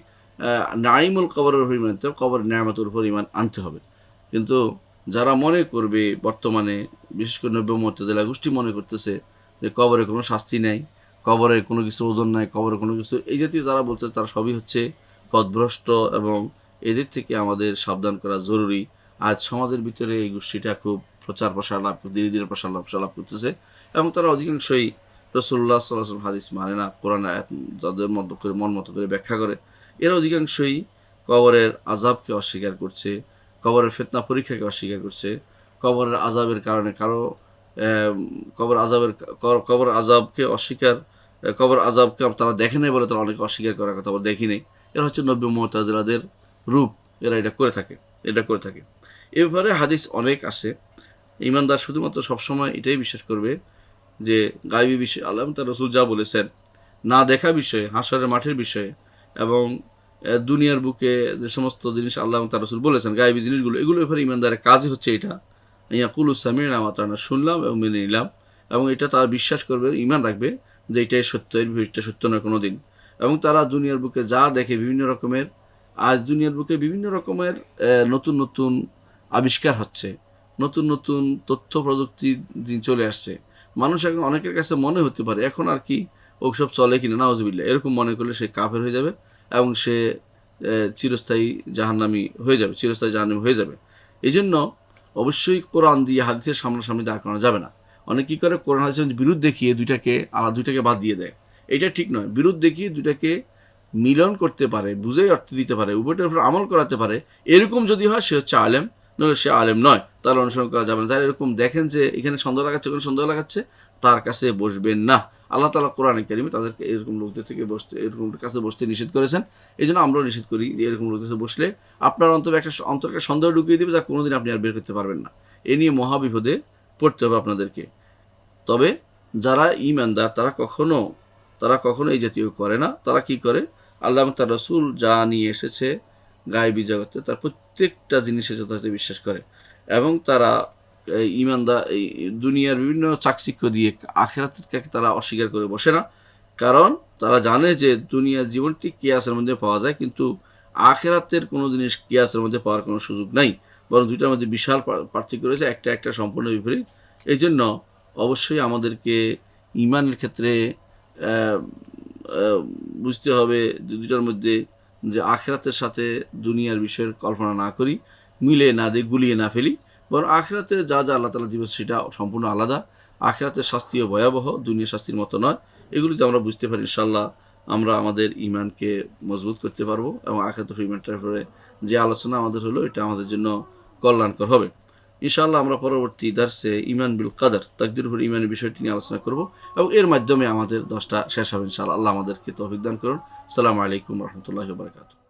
নাঈমুল কবরের উপর ঈমান আনতে হবে, কবরের নেয়ামতের উপর ঈমান আনতে হবে। কিন্তু যারা মনে করবে, বর্তমানে বিশেষ করে নব্য মুতাজিলা গোষ্ঠী মনে করতেছে যে কবরে কোনো শাস্তি নেই, কবরের কোনো কিছু ওজন নাই, কবরে কোনো কিছু, এই জাতীয় যারা বলছে তারা সবই হচ্ছে পথভ্রষ্ট, এবং এদের থেকে আমাদের সাবধান করা জরুরি। আজ সমাজের ভিতরে এই গোষ্ঠীটা খুব ধীরে ধীরে প্রসার লাভ করতেছে, এবং তারা অধিকাংশই রাসূলুল্লাহ সাল্লাল্লাহু আলাইহি ওয়াসাল্লাম হাদিস মানে না, কোরআন আয়াত তাদের মন মতো করে ব্যাখ্যা করে। এরা অধিকাংশই কবরের আযাবকে অস্বীকার করছে, কবরের ফিতনা পরীক্ষাকে অস্বীকার করছে, কবরের আযাবের কারণে কবর আযাবকে তারা দেখে নাই বলে তারা অনেকে অস্বীকার করার কথা বলে, দেখি নেই। এরা হচ্ছে নব্য মুতাজিলাদের রূপ, এরা এটা করে থাকে। এ ব্যাপারে হাদিস অনেক আসে। ঈমানদার শুধুমাত্র সবসময় এটাই বিশ্বাস করবে যে গায়বী বিষয়ে আল্লাহ তার রাসূল যা বলেছেন, না দেখা বিষয়ে, হাশরের মাঠের বিষয়ে, এবং দুনিয়ার বুকে যে সমস্ত জিনিস আল্লাহ তার রাসূল বলেছেন গায়বী জিনিসগুলো, এগুলোর ব্যাপারে ঈমানদারের কাজই হচ্ছে এটা, ইয়াকুলু সামি'না ওয়া আতা'না, শুনলাম এবং মেনে নিলাম, এবং এটা তারা বিশ্বাস করবে, ঈমান রাখবে যে এটাই সত্য, এর বিপরীতটা সত্য নয় কোনো দিন। এবং তারা দুনিয়ার বুকে যা দেখে, দুনিয়ার বুকে বিভিন্ন রকমের নতুন নতুন আবিষ্কার হচ্ছে, নতুন নতুন তথ্য প্রযুক্তি দিন চলে আসছে। মানুষ এখন অনেকের কাছে মনে হতে পারে এখন আর কি ওসব চলে কিনা, নাউজুবিল্লাহ, এরকম মনে করলে সে কাফের হয়ে যাবে এবং সে চিরস্থায়ী জাহান্নামী হয়ে যাবে, চিরস্থায়ী জাহান্নামী হয়ে যাবে। এই জন্য অবশ্যই কোরআন দিয়ে হাদিসের সামনাসামনি দাঁড় করানো যাবে না। অনেক কী করে, কোরআন হাদিসের বিরোধ দেখিয়ে দুইটাকে বাদ দিয়ে দেয়। এটা ঠিক নয়। বিরোধ দেখিয়ে দুইটাকে মিলন করতে পারে, বুঝেই অর্থ দিতে পারে, উভয়টার উপর আমল করাতে পারে, এরকম যদি হয় সে হচ্ছে আলেম, নইলে সে আলেম নয়, তার অনুসরণ করা যাবে না। যারা এরকম দেখেন যে এখানে সন্দেহ লাগাচ্ছে, ওখানে সন্দেহ লাগাচ্ছে, তার কাছে বসবেন না। আল্লাহ তাআলা কোরআনে কারিমে তাদেরকে এরকম লোকদের থেকে এরকম কাছে বসতে নিষেধ করেছেন। এই জন্য আমরাও নিষেধ করি যে এরকম লোকদের কাছে বসলে আপনার অন্তরকে সন্দেহ ঢুকিয়ে দেবে, যা কোনোদিন আপনি আর বের করতে পারবেন না। এ নিয়ে মহাবিপদে পড়তে হবে আপনাদেরকে। তবে যারা ঈমানদার তারা কখনো এই জাতীয় করে না। তারা কি করে, আল্লাহ এবং তার রাসূল যা নিয়ে এসেছে গায়েবী জগতে তার প্রত্যেকটা জিনিসে যথাযথ বিশ্বাস করে এবং তারা ঈমানদার এই দুনিয়ার বিভিন্ন চাকচিক্য দিয়ে আখিরাতকে তারা অস্বীকার করে বসে না। কারণ তারা জানে যে দুনিয়ার জীবনটি কিয়াসের মধ্যে পাওয়া যায়, কিন্তু আখিরাতের কোনো জিনিস কিয়াসের মধ্যে পাওয়ার কোনো সুযোগ নাই, বরং দুইটার মধ্যে বিশাল পার্থক্য রয়েছে, একটা সম্পূর্ণ বিপরীত। এই জন্য অবশ্যই আমাদেরকে ঈমানের ক্ষেত্রে বুঝতে হবে যে দুইটার মধ্যে যে আখিরাতের সাথে দুনিয়ার বিষয়ের কল্পনা না করি, মিলে না দিই, গুলিয়ে না ফেলি, বরং আখিরাতে যা যা আল্লাহ তাআলা দিবে সেটা সম্পূর্ণ আলাদা। আখিরাতের শাস্তিও ভয়াবহ, দুনিয়ার শাস্তির মতো নয়। এগুলো যদি আমরা বুঝতে পারি, ইনশাআল্লাহ আমরা আমাদের ঈমানকে মজবুত করতে পারবো এবং আখিরাতের ঈমানটার উপরে যে আলোচনা আমাদের হলো এটা আমাদের জন্য কল্যাণকর হবে। ইনশাআল্লাহ আমরা পরবর্তী দার্সে ঈমান বিল কদর, তাকদীরের উপর ঈমানের বিষয়টি নিয়ে আলোচনা করব এবং এর মাধ্যমে আমাদের 10টা শেষ হবে ইনশাআল্লাহ। আল্লাহ আমাদেরকে তৌফিক দান করুন। আসসালামু আলাইকুম ওয়া রাহমাতুল্লাহি ওয়া বারাকাতুহু।